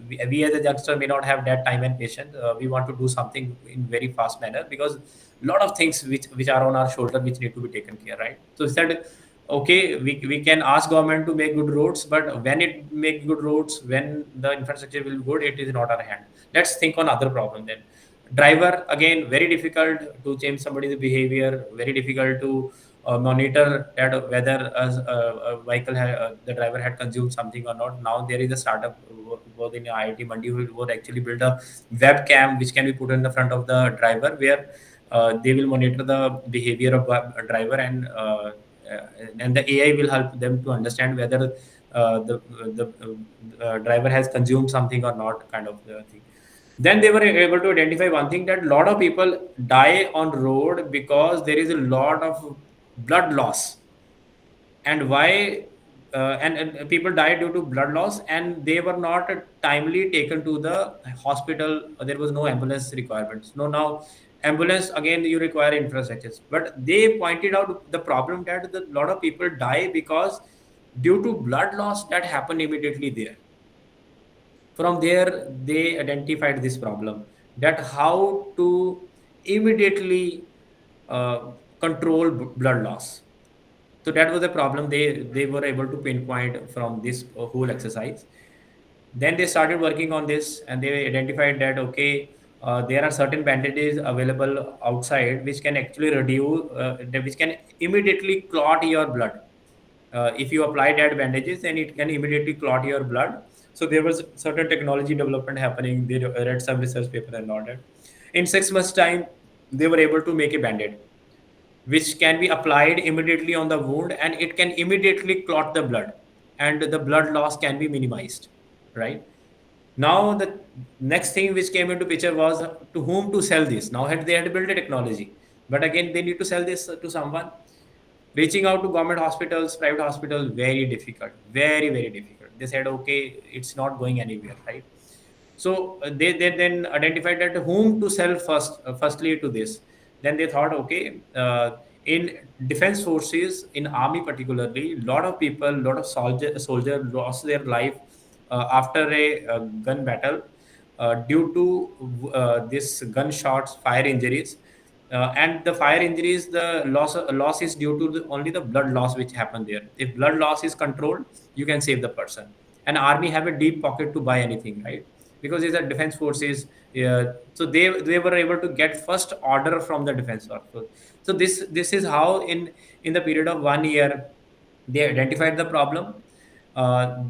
We as a youngster may not have that time and patience. We want to do something in very fast manner because a lot of things which are on our shoulder which need to be taken care, right? So he said, okay, we can ask government to make good roads, but when it make good roads, when the infrastructure will be good, it is not our hand. Let's think on other problem then. Driver, again, very difficult to change somebody's behavior, very difficult to monitor that whether a vehicle the driver had consumed something or not. Now there is a startup both in IIT Mandi who would actually build a webcam which can be put in the front of the driver, where they will monitor the behavior of a driver, and the AI will help them to understand whether the driver has consumed something or not, kind of thing. Then they were able to identify one thing, that a lot of people die on road because there is a lot of blood loss. And why? And people died due to blood loss, and they were not timely taken to the hospital. There was no ambulance requirements. No, now ambulance, again, you require infrastructures. But they pointed out the problem that a lot of people die because due to blood loss that happened immediately there. From there, they identified this problem, that how to immediately control blood loss. So that was a problem they were able to pinpoint from this whole exercise. Then they started working on this, and they identified that, okay, there are certain bandages available outside which can actually reduce, which can immediately clot your blood. If you apply that bandages, then it can immediately clot your blood. So there was certain technology development happening. They read some research paper and all that. In 6 months' time, they were able to make a bandage which can be applied immediately on the wound, and it can immediately clot the blood, and the blood loss can be minimized, right? Now the next thing which came into picture was to whom to sell this. Now they had to build a technology, but again they need to sell this to someone. Reaching out to government hospitals, private hospitals, very difficult, very, very difficult. They said, okay, it's not going anywhere, right? So they then identified that whom to sell firstly to this. Then they thought, okay, in defense forces, in army particularly, a lot of people, a lot of soldier lost their life after a gun battle due to this gunshots, fire injuries. And the fire injuries, the loss is due to only the blood loss which happened there. If blood loss is controlled, you can save the person. And army have a deep pocket to buy anything, right? Because these are defense forces. So they were able to get first order from the defense force. So this is how in the period of 1 year they identified the problem,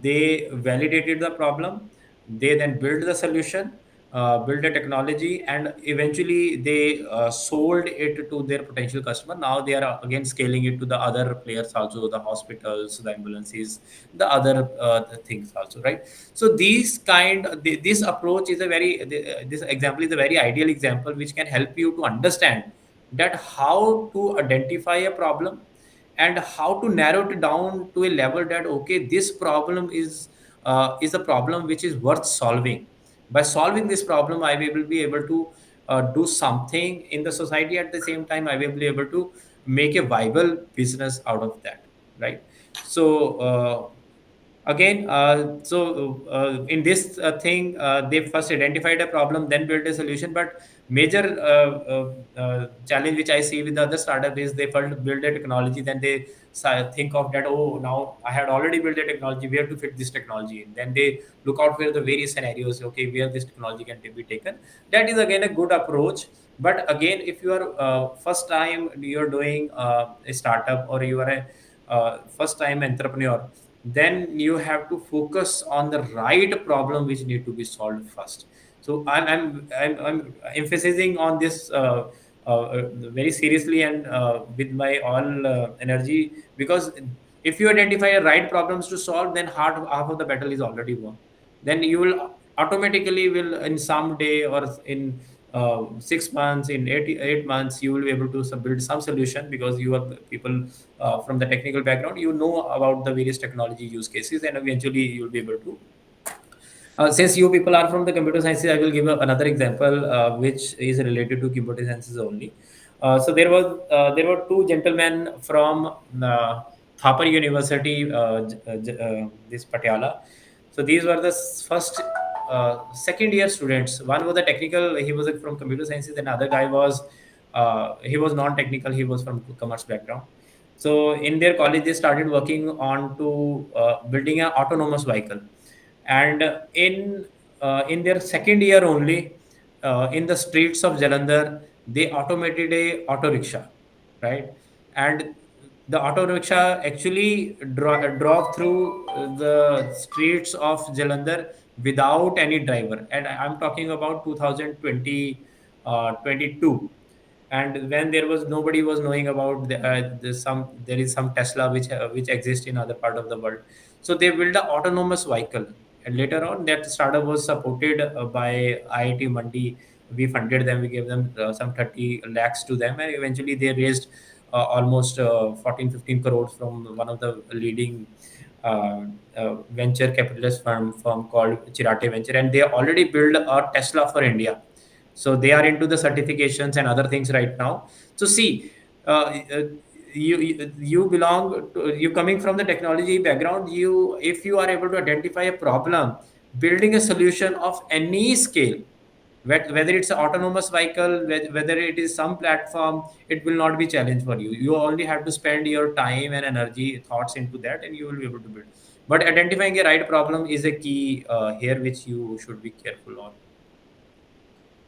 they validated the problem, They then build the solution, build the technology, and eventually they sold it to their potential customer. Now they are again scaling it to the other players also, the hospitals, the ambulances, the other things also, right? So this approach is a this example is a very ideal example which can help you to understand that how to identify a problem and how to narrow it down to a level that okay, this problem is a problem which is worth solving. By solving this problem, I will be able to do something in the society. At the same time, I will be able to make a viable business out of that, right? So again, in this thing, they first identified a problem, then built a solution. But major challenge which I see with the other startup is they first build a technology, then they think of that, oh, now I had already built a technology, where to fit this technology in. Then they look out for the various scenarios, okay, where this technology can be taken. That is again a good approach. But again, if you are first time you're doing a startup, or you are a first time entrepreneur, then you have to focus on the right problem which need to be solved first. So I'm emphasizing on this very seriously and with my all energy, because if you identify a right problems to solve, then half of the battle is already won. Then you will automatically will in some day, or in 6 months, in 8 months, you will be able to build some solution, because you are people from the technical background, you know about the various technology use cases, and eventually you will be able to since you people are from the computer sciences, I will give another example which is related to computer sciences only. So there were two gentlemen from Thapar University, this Patiala. So these were the first second year students. One was the technical, he was from computer sciences, and other guy was he was non-technical, he was from commerce background. So in their college, they started working on to building an autonomous vehicle. And in their second year only, in the streets of Jalandhar, they automated a auto rickshaw, right? And the auto rickshaw actually drove through the streets of Jalandhar without any driver. And I'm talking about 2020, 22. And when there was nobody was knowing about there is some Tesla which exists in other part of the world. So they built an autonomous vehicle, and later on that startup was supported by IIT Mandi. We funded them, we gave them some 30 lakhs to them, and eventually they raised almost 14-15 crores from one of the leading venture capitalist firm called Chirate Venture, and they already built a Tesla for India. So they are into the certifications and other things right now. So see, you belong to, you coming from the technology background, you, if you are able to identify a problem, building a solution of any scale, whether it's an autonomous vehicle, whether it is some platform, it will not be challenge for you. You only have to spend your time and energy thoughts into that, and you will be able to build. But identifying a right problem is a key here, which you should be careful on.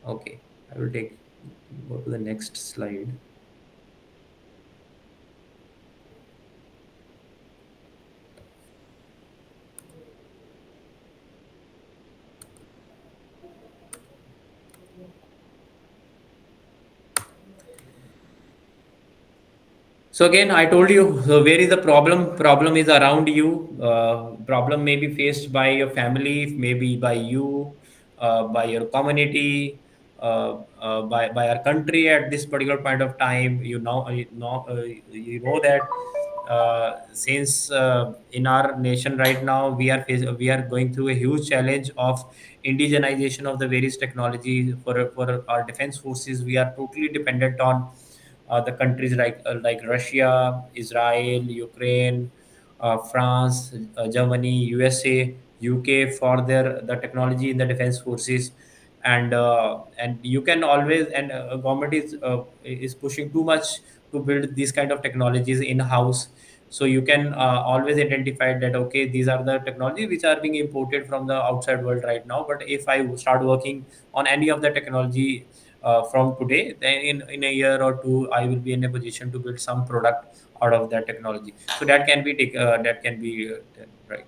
Okay, I will go to the next slide. So again, I told you, so where is the problem? Problem is around you. Problem may be faced by your family, maybe by you, by your community, by our country at this particular point of time. You know that since in our nation right now we are going through a huge challenge of indigenization of the various technologies for our defense forces. We are totally dependent on the countries like Russia, Israel, Ukraine, France, Germany, USA, UK for their the technology in the defense forces. And you can always, and government is pushing too much to build these kind of technologies in house. So you can always identify that okay, these are the technology which are being imported from the outside world right now. But if I start working on any of the technology from today, then in a year or two, I will be in a position to build some product out of that technology. So that can be right.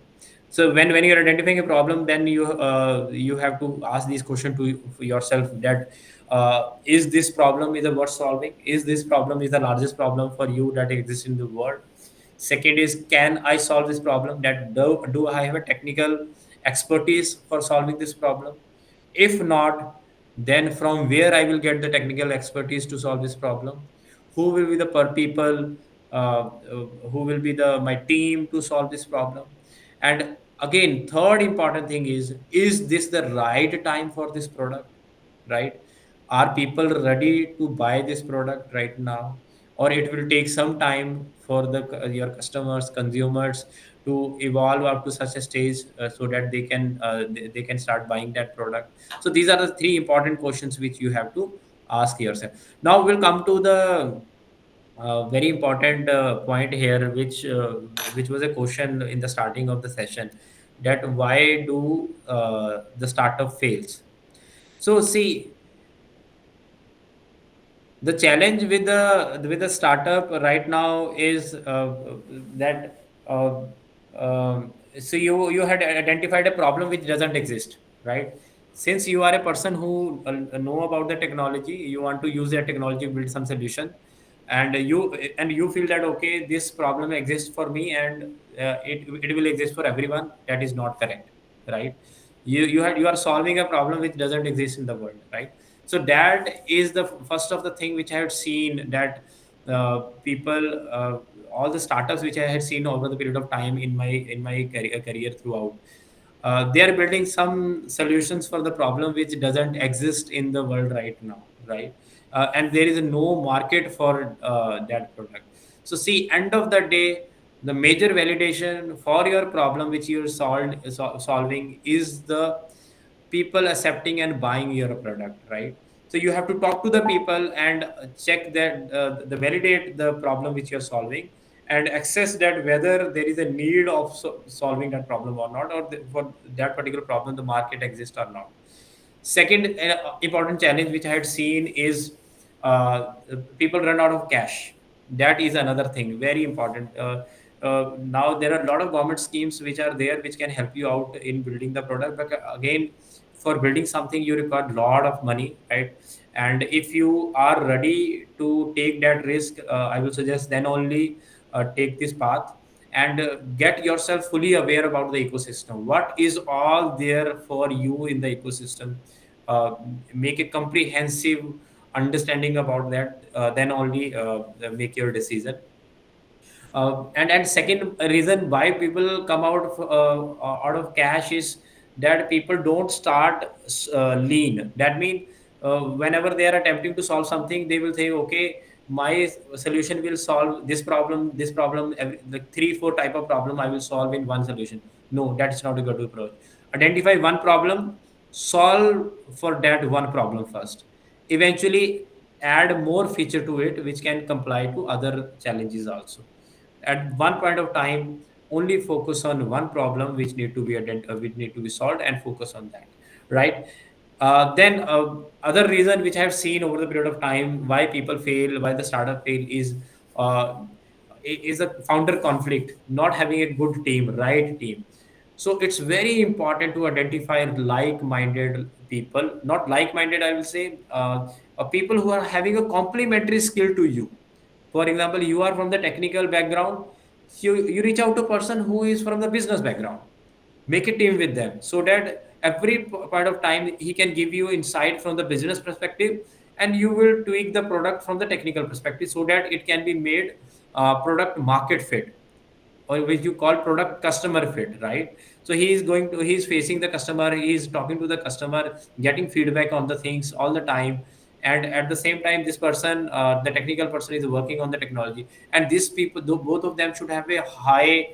So when you're identifying a problem, then you have to ask this question to yourself, that is this problem is worth solving? Is this problem is the largest problem for you that exists in the world? Second is, can I solve this problem? That do I have a technical expertise for solving this problem? If not, then from where I will get the technical expertise to solve this problem? Who will be the people? Who will be the my team to solve this problem? And again, third important thing is this the right time for this product? Right? Are people ready to buy this product right now, or it will take some time for the your customers, consumers to evolve up to such a stage, so that they can start buying that product? So these are the three important questions which you have to ask yourself. Now we'll come to the very important point here, which was a question in the starting of the session, that why do the startup fails? So see, the challenge with the startup right now is that so you had identified a problem which doesn't exist, right? Since you are a person who know about the technology, you want to use that technology, build some solution, and you feel that okay, this problem exists for me, and it will exist for everyone. That is not correct, right? You are solving a problem which doesn't exist in the world, right? So that is the first of the thing which I had seen, that people, all the startups which I had seen over the period of time in my career throughout, they are building some solutions for the problem which doesn't exist in the world right now, right? And there is no market for that product. So see, end of the day, the major validation for your problem which you're solving is the people accepting and buying your product, right? So you have to talk to the people and check that the validate the problem which you're solving, and assess that whether there is a need of solving that problem or not, or for that particular problem the market exists or not. Second important challenge which I had seen is uh, people run out of cash. That is another thing very important. Now there are a lot of government schemes which are there which can help you out in building the product, but again, for building something you require a lot of money, right? And if you are ready to take that risk, I will suggest then only take this path, and get yourself fully aware about the ecosystem, what is all there for you in the ecosystem. uh, Make a comprehensive understanding about that, then only make your decision. And second reason why people come out of cash is that people don't start lean. That means whenever they are attempting to solve something, they will say, okay, my solution will solve this problem, the three four type of problem I will solve in one solution. No, that's not a good approach. Identify one problem, solve for that one problem first. Eventually, add more feature to it which can comply to other challenges also. At one point of time, only focus on one problem which need to be which need to be solved, and focus on that, right? Then other reason which I have seen over the period of time why people fail, why the startup fail, uh, is a founder conflict, not having a good team, right team. So it's very important to identify like-minded people, not like-minded, I will say, people who are having a complementary skill to you. For example, you are from the technical background, you reach out to a person who is from the business background. Make a team with them, so that every part of time he can give you insight from the business perspective, and you will tweak the product from the technical perspective, so that it can be made product market fit, or which you call product customer fit, right? So he's facing the customer, he's talking to the customer, getting feedback on the things all the time, and at the same time this person, the technical person, is working on the technology, and these people, though, both of them should have a high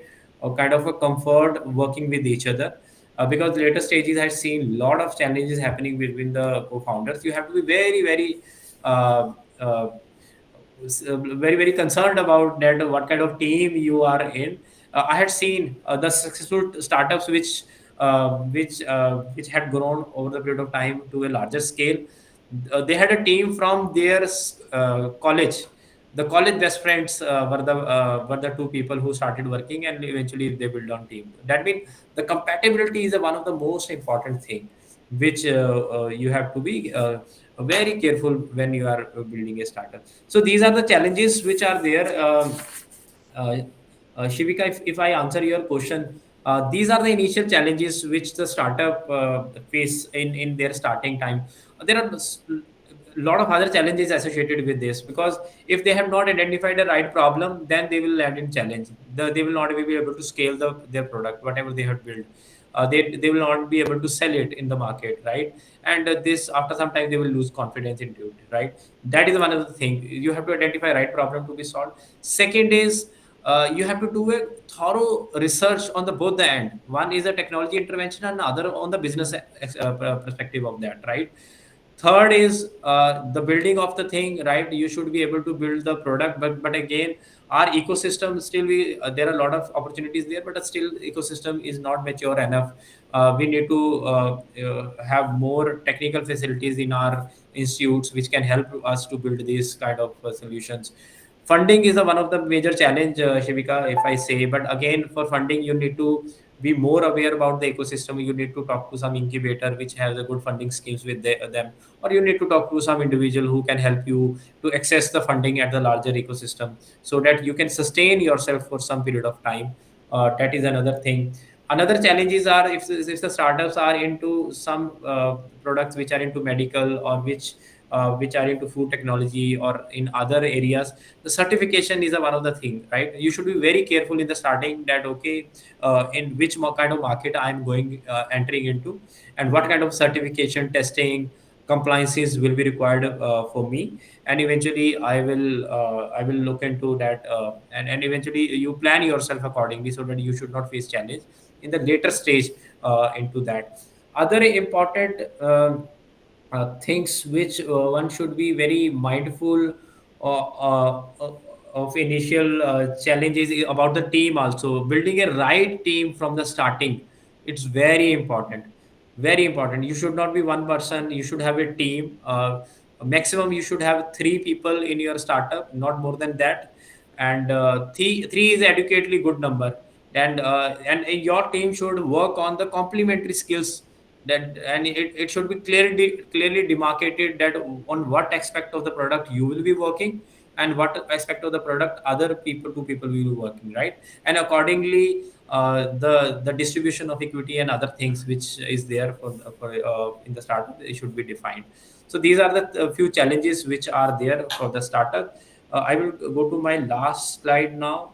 kind of a comfort working with each other. Because later stages I've seen a lot of challenges happening between the co-founders. You have to be very uh, uh, very concerned about that, what kind of team you are in. I had seen the successful startups which had grown over the period of time to a larger scale. They had a team from their college. The college best friends were the two people who started working, and eventually they built on team. That means the compatibility is one of the most important thing, which you have to be very careful when you are building a startup. So these are the challenges which are there. Uh, Shivika, if I answer your question, these are the initial challenges which the startup face in their starting time. There are a lot of other challenges associated with this, because if they have not identified the right problem, then they will land in challenge. They will not be able to scale their product, whatever they have built. They will not be able to sell it in the market, right? And this, after some time, they will lose confidence into it, right? That is one of the thing. You have to identify right problem to be solved. Second is, you have to do a thorough research on the both the end. One is a technology intervention, and other on the business perspective of that, right? Third is the building of the thing, right? You should be able to build the product, but again, our ecosystem still, we there are a lot of opportunities there, but still ecosystem is not mature enough. We need to have more technical facilities in our institutes which can help us to build these kind of solutions. Funding is one of the major challenge, Shivika, if I say. But again, for funding, you need to be more aware about the ecosystem. You need to talk to some incubator which has a good funding schemes with them, or you need to talk to some individual who can help you to access the funding at the larger ecosystem, so that you can sustain yourself for some period of time. That is another thing. Another challenges are, if the startups are into some products which are into medical, or which are into food technology or in other areas, the certification is one of the thing, right? You should be very careful in the starting, that okay, in which kind of market I'm going entering into, and what kind of certification, testing, compliances will be required for me. And eventually I will look into that, and eventually you plan yourself accordingly, so that you should not face challenge in the later stage into that. Other important things which one should be very mindful of initial challenges about the team. Also, building a right team from the starting, it's very important. Very important. You should not be one person, you should have a team. Maximum you should have three people in your startup, not more than that. And three is adequately good number. And your team should work on the complementary skills, that, and it should be clearly demarcated that on what aspect of the product you will be working, and what aspect of the product other people, two people will be working, right? And accordingly, the distribution of equity and other things which is there for in the startup, it should be defined. So these are the few challenges which are there for the startup. I will go to my last slide now.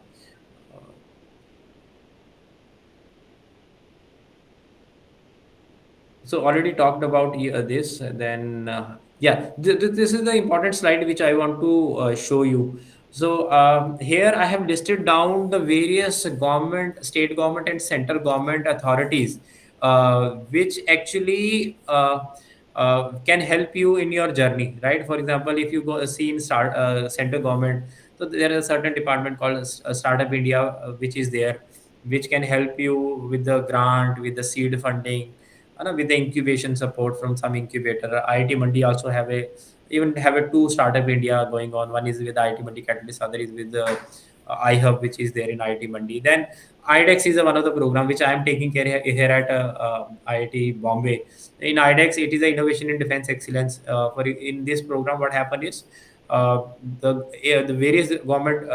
So already talked about this, then yeah, this is the important slide which I want to show you. So here I have listed down the various government, state government and central government authorities which actually can help you in your journey, right? For example, if you go see in central government, so there is a certain department called Startup India, which is there, which can help you with the grant, with the seed funding, with the incubation support from some incubator. IIT Mandi also have a, even have a two Startup India going on. One is with IIT Mandi Catalyst, other is with the iHub, which is there in IIT Mandi. Then IDEX is one of the program which I am taking care here at IIT Bombay. In IDEX, it is the Innovation in Defense Excellence. For in this program, what happened is the various government,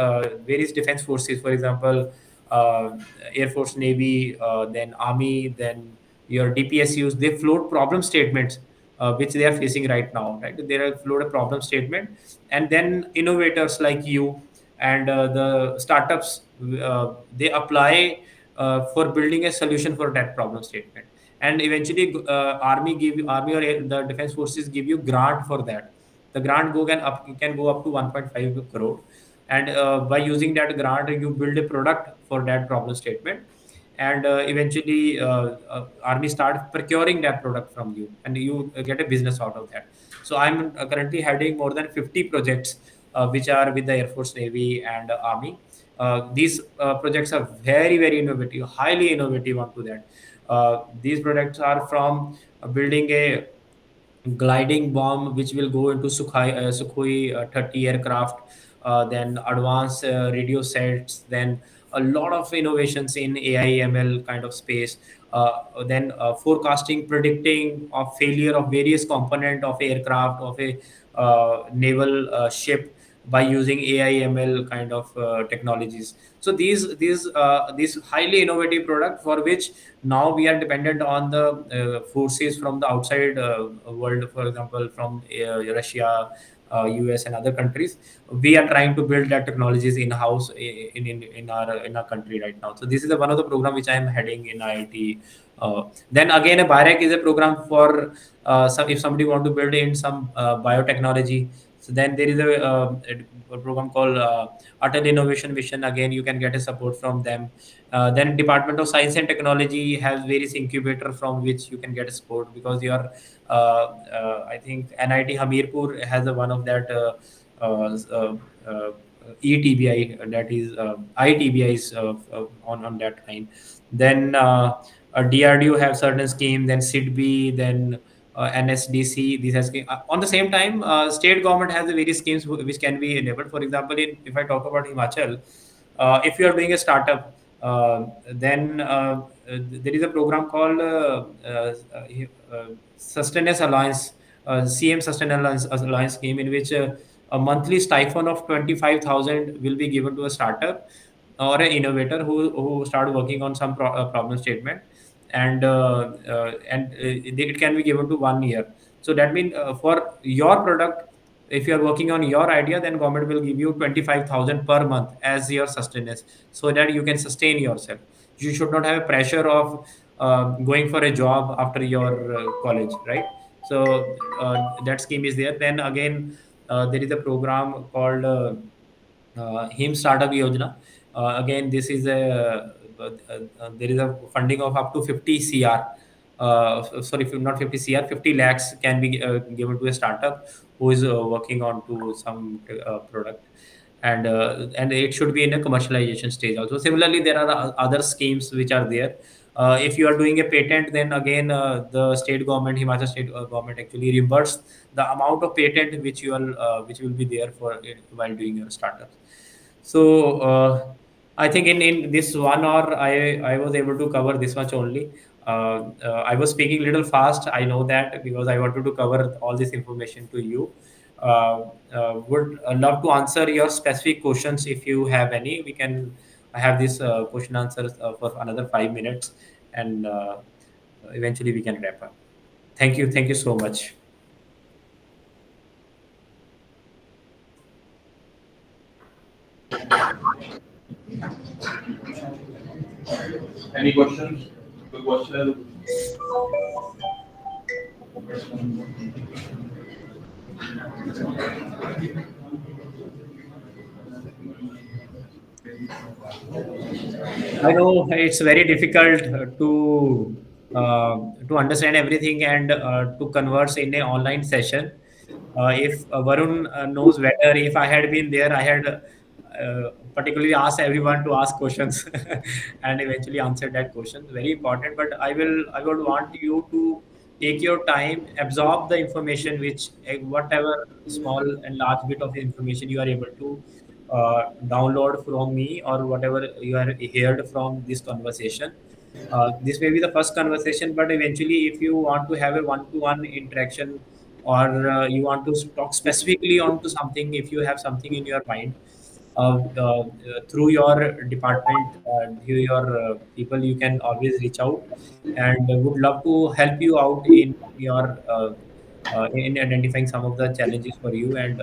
various defense forces, for example, Air Force, Navy, then Army, then your DPSUs, they float problem statements which they are facing right now, right? They are float a problem statement, and then innovators like you and the startups, they apply for building a solution for that problem statement. And eventually, army or the defense forces give you grant for that. The grant can go up to 1.5 crore, and by using that grant, you build a product for that problem statement, and eventually army start procuring that product from you, and you get a business out of that. So I'm currently heading more than 50 projects which are with the Air Force, Navy, and Army. These projects are very innovative, highly innovative onto that. These projects are from building a gliding bomb which will go into Sukhoi 30 aircraft, then advanced radio sets, then a lot of innovations in AI ML kind of space, then forecasting, predicting of failure of various component of aircraft, of a naval ship, by using AI ML kind of technologies. So these highly innovative product for which now we are dependent on the forces from the outside world, for example, from Russia, US, and other countries. We are trying to build that technologies in house in our country right now. So this is one of the program which I am heading in IIT. Then again, a BIRAC is a program for some, if somebody want to build in some biotechnology. So then there is a program called Atal Innovation Mission. Again, you can get a support from them. Then Department of Science and Technology has various incubator from which you can get a support, because your I think NIT Hamirpur has a one of that ETBI, that is ITBI is on that kind. Then DRDO have certain scheme, then SIDBI, then NSDC. These are on the same time. State government has the various schemes which can be enabled. For example, if I talk about Himachal, if you are doing a startup, then there is a program called Sustenance Alliance, CM Sustenance Alliance scheme, in which a monthly stipend of 25,000 will be given to a startup or an innovator who start working on some problem statement, and it can be given to 1 year. So that means for your product, if you are working on your idea, then government will give you 25,000 per month as your sustenance, so that you can sustain yourself. You should not have a pressure of going for a job after your college, right? So that scheme is there. Then again, there is a program called Him Startup Yojana. Again, this is there is a funding of up to 50 CR. Sorry, not 50 CR, 50 lakhs can be given to a startup who is working on to some product, and it should be in a commercialization stage also. Similarly, there are other schemes which are there. If you are doing a patent, then again the state government, Himachal state government, actually reimburse the amount of patent which will be there for while doing your startup. So I think in this 1 hour, I was able to cover this much only. I was speaking a little fast. I know that, because I wanted to cover all this information to you. Would love to answer your specific questions if you have any. We can have this question answers for another 5 minutes, and eventually we can wrap up. Thank you. Thank you so much. Any questions? The question I know it's very difficult to understand everything and to converse in an online session. If Varun knows better, if I had been there, I had particularly asked everyone to ask questions and eventually answer that question. Very important, but I would want you to take your time, absorb the information, which whatever small and large bit of information you are able to download from me, or whatever you are heard from this conversation. This may be the first conversation, but eventually, if you want to have a one-to-one interaction, or you want to talk specifically onto something, if you have something in your mind, through your department, through your people, you can always reach out, and would love to help you out in your in identifying some of the challenges for you, and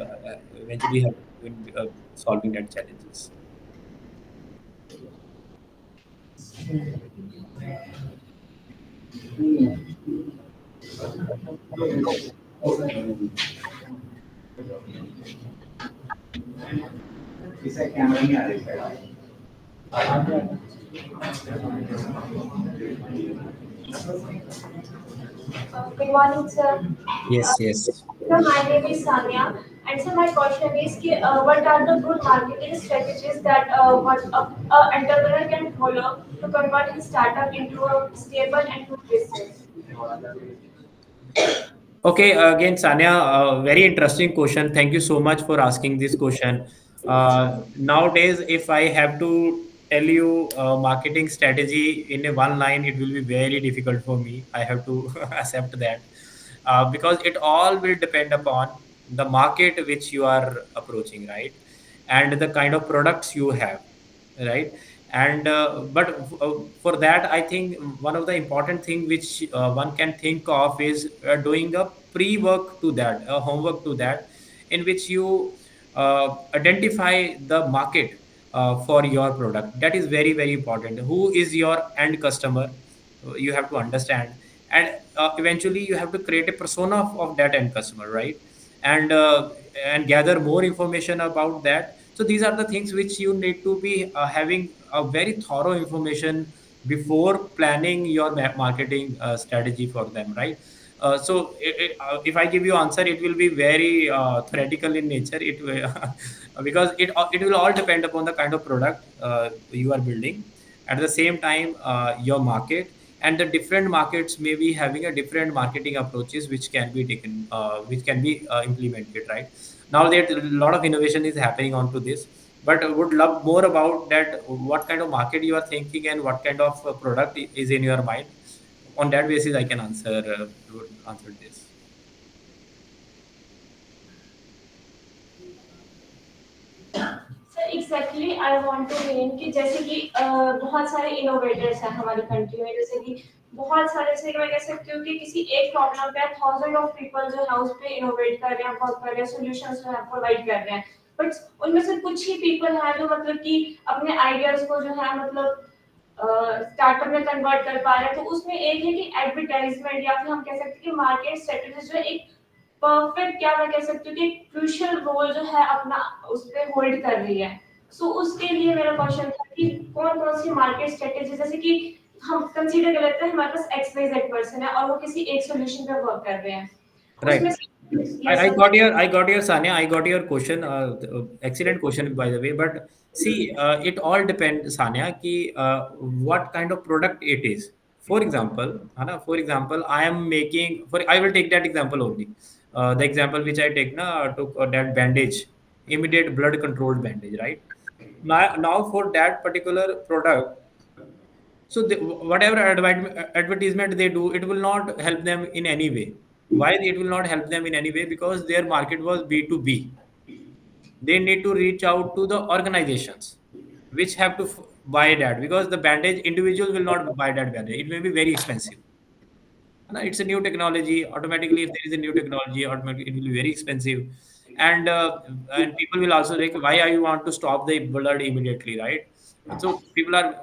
eventually help you in solving that challenges. Good morning, sir. Yes, yes. So my name is Sanya, and so my question is, what are the good marketing strategies that what a entrepreneur can follow to convert his startup into a stable and good business? Okay, again, Sanya, very interesting question. Thank you so much for asking this question. Nowadays, if I have to tell you marketing strategy in a one line, it will be very difficult for me. I have to accept that because it all will depend upon the market which you are approaching, right? And the kind of products you have, right? And for that, I think one of the important thing which one can think of is doing a pre-work to that, a homework to that, in which you identify the market for your product. That is very very important. Who is your end customer? You have to understand, and eventually you have to create a persona of that end customer, right? and uh, and gather more information about that. So these are the things which you need to be having a very thorough information before planning your marketing strategy for them, right? If I give you answer, it will be very theoretical in nature. It will because it will all depend upon the kind of product you are building. At the same time, your market and the different markets may be having a different marketing approaches which can be taken, which can be implemented, right? Now that a lot of innovation is happening onto this, but I would love more about that. What kind of market you are thinking and what kind of product is in your mind? On that basis, I can answer this. Sir exactly I want to mean कि जैसे कि बहुत सारे innovators हैं हमारी country में, जैसे कि बहुत सारे, जैसे मैं कह सकती हूँ कि किसी एक प्रॉब्लम पे थाउजेंड ऑफ पीपल जो है उस पे इनोवेट कर रहे हैं, वर्क कर रहे हैं, सॉल्यूशंस जो है प्रोवाइड कर रहे हैं, बट उनमें से कुछ ही पीपल हैं जो मतलब कि अपने आइडियाज को जो है मतलब स्टार्टअप में कन्वर्ट कर पा रहे हैं। तो उसमें एक है कि एडवर्टाइजमेंट या फिर हम कह सकते हैं कि मार्केट स्ट्रेटेजी जो है एक परफेक्ट, क्या मैं कह सकती हूँ कि क्रूशियल रोल जो है अपना उस पे होल्ड कर रही है। सो उसके लिए मेरा क्वेश्चन था कि कौन कौन सी मार्केट स्ट्रेटेजी, जैसे कि हम कंसीडर कर लेते हैं हमारे पास XYZ पर्सन है और वो किसी एक सॉल्यूशन पे वर्क कर रहे हैं, Right. उसमें I got your Sanya. I got your question. Excellent question, by the way. But see, it all depends, Sanya, ki what kind of product it is. For example, है ना? For example, I am making. I will take that example only. The example which I take na took that bandage, immediate blood controlled bandage, right? Now for that particular product, so whatever advertisement they do, it will not help them in any way. Why it will not help them in any way? Because their market was B2B. They need to reach out to the organizations which have to buy that, because the bandage individual will not buy that bandage. It may be very expensive. No, it's a new technology. Automatically, if there is a new technology, automatically it will be very expensive, and and people will also like, why are you want to stop the blood immediately, right? So people are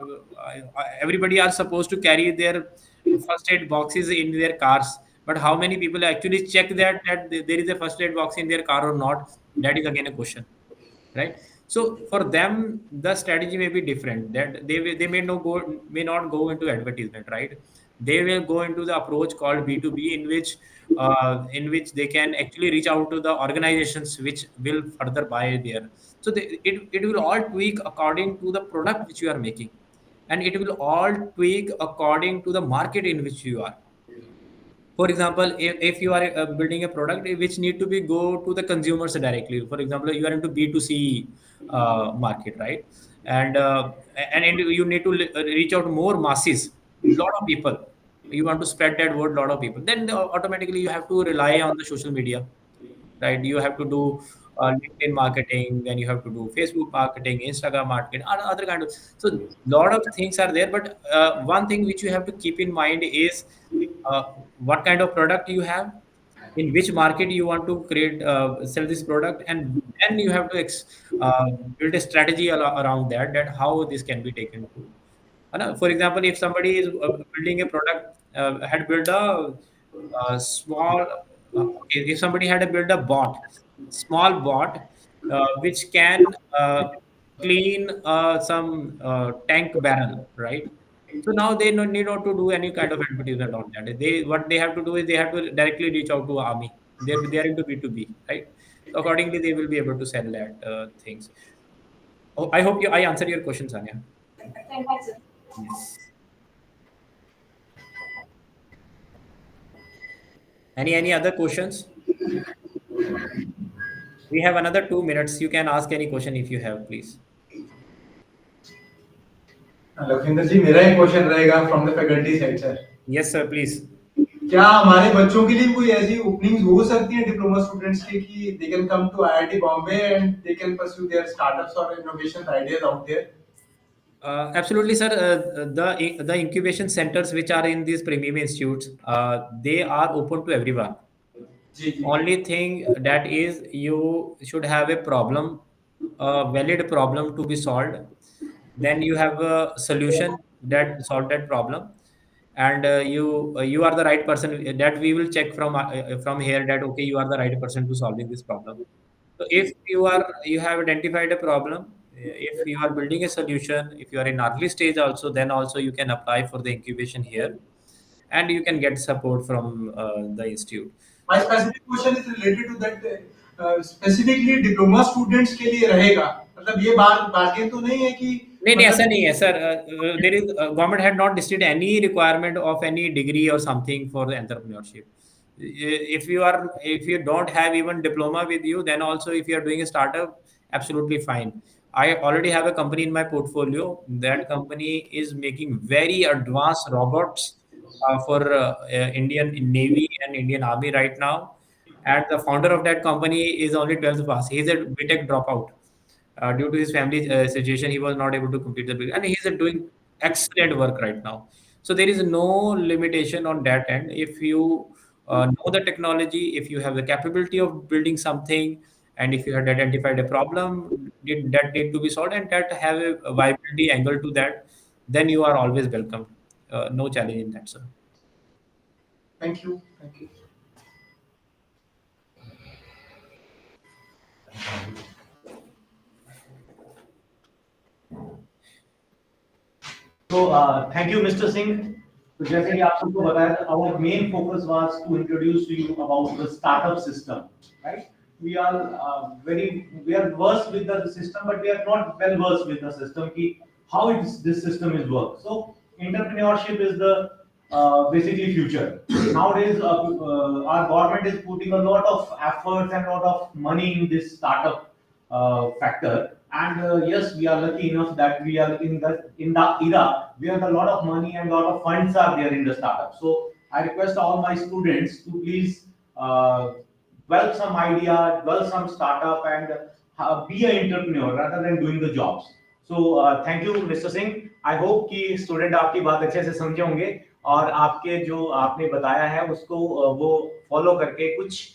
everybody are supposed to carry their first aid boxes in their cars, but how many people actually check that there is a first aid box in their car or not? That is again a question, right? So for them the strategy may be different, that they may not go into advertisement, right? They will go into the approach called B2B, in which they can actually reach out to the organizations which will further buy there. So it will all tweak according to the product which you are making, and it will all tweak according to the market in which you are. For example, if you are building a product which need to be go to the consumers directly. For example, you are into B2C market, right? And you need to reach out more masses, lot of people. You want to spread that word, lot of people, then automatically you have to rely on the social media, right? You have to do LinkedIn marketing, then you have to do Facebook marketing, Instagram marketing, other kind of. So lot of things are there, but one thing which you have to keep in mind is uh, what kind of product you have, in which market you want to create sell this product, and then you have to build a strategy around that how this can be taken to. For example, if somebody is building a product, had built a small, okay, if somebody had built a bot, small bot, which can clean some tank barrel, right? So now they no need not to do any kind of advertisement on that. What they have to do is they have to directly reach out to army. They're into B2B, right? So accordingly, they will be able to sell that things. Oh, I hope I answered your question, Sanya. thank you sir। Yes. Any other questions? We have another 2 minutes. You can ask any question if you have, please. Lakhwinder जी, मेरा एक question रहेगा from the faculty side sir. Yes, sir, please. क्या हमारे बच्चों के लिए कोई ऐसी ओपनिंग्स हो सकती है डिप्लोमा स्टूडेंट्स के कि they can come to IIT Bombay and they can pursue their startups और innovation ideas out there? Absolutely, sir. The incubation centers which are in these premium institutes, they are open to everyone. Only thing that is you should have a problem, a valid problem to be solved. Then you have a solution that solve that problem, and you are the right person. That we will check from here that okay, you are the right person to solving this problem. So if you have identified a problem, if you are building a solution, if you are in early stage also, then also you can apply for the incubation here, and you can get support from the institute. My specific question is related to that, specifically diploma students के लिए रहेगा, मतलब ये bargain तो नहीं है कि नहीं ऐसा नहीं है sir. There is government had not listed any requirement of any degree or something for the entrepreneurship. If you don't have even diploma with you, then also if you are doing a startup, absolutely fine. I already have a company in my portfolio. That company is making very advanced robots for Indian Navy and Indian Army right now. And the founder of that company is only 12th pass. He's a BTech dropout. Due to his family situation, he was not able to complete the degree, and he is doing excellent work right now. So there is no limitation on that end. If you know the technology, if you have the capability of building something, and if you had identified a problem that need to be solved and that have a viability angle to that, then you are always welcome. No challenge in that, sir. Thank you. Thank you. So thank you, Mr. Singh. तो जैसे कि आप सबको बताया था, our main focus was to introduce to you about the startup system, right? We are versed with the system, but we are not well versed with the system. How this system is work. So entrepreneurship is the basically future. Nowadays, our government is putting a lot of efforts and a lot of money in this startup factor. And yes, we are lucky enough that we are in the era where a lot of money and a lot of funds are there in the startup. So I request all my students to please develop some idea, develop some startup, and be an entrepreneur rather than doing the jobs. So thank you, Mr. Singh. I hope कि student आपकी बात अच्छे से समझे होंगे और आपके जो आपने बताया है उसको वो फॉलो करके कुछ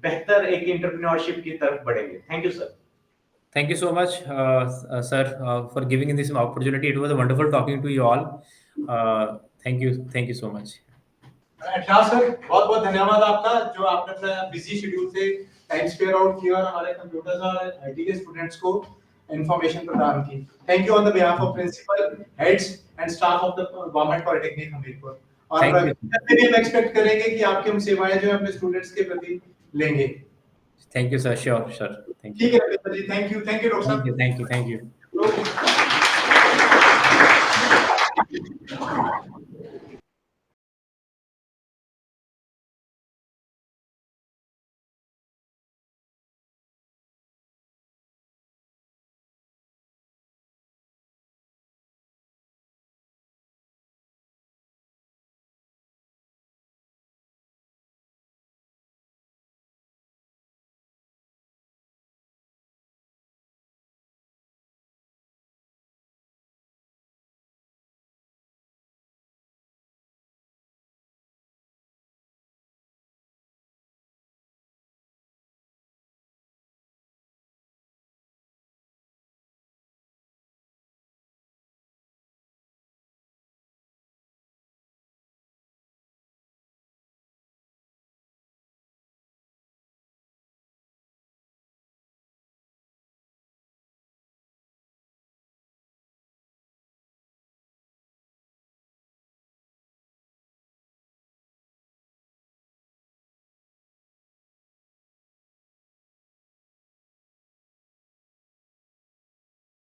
बेहतर एक एंटरप्रेन्योरशिप की तरफ बढ़ेंगे. Thank you, sir. Thank you so much, sir, for giving this opportunity. It was wonderful talking to you all. Thank you so much. अच्छा सर, बहुत बहुत धन्यवाद आपका जो आपने अपना बिजी शेड्यूल से टाइम स्पेयर आउट किया और हमारे कंप्यूटर्स और आईटी के स्टूडेंट्स को इंफॉर्मेशन प्रदान की. Thank you on the behalf of principal, heads and staff of the government polytechnic Hamirpur. और हम एक्सपेक्ट करेंगे कि आपकी हम सेवाएं जो अपने स्टूडेंट्स के प्रति लेंगे. Thank you, sir. Sure. Thank you. ठीक है जी, थैंक यू डॉक्टर साहब. Thank you.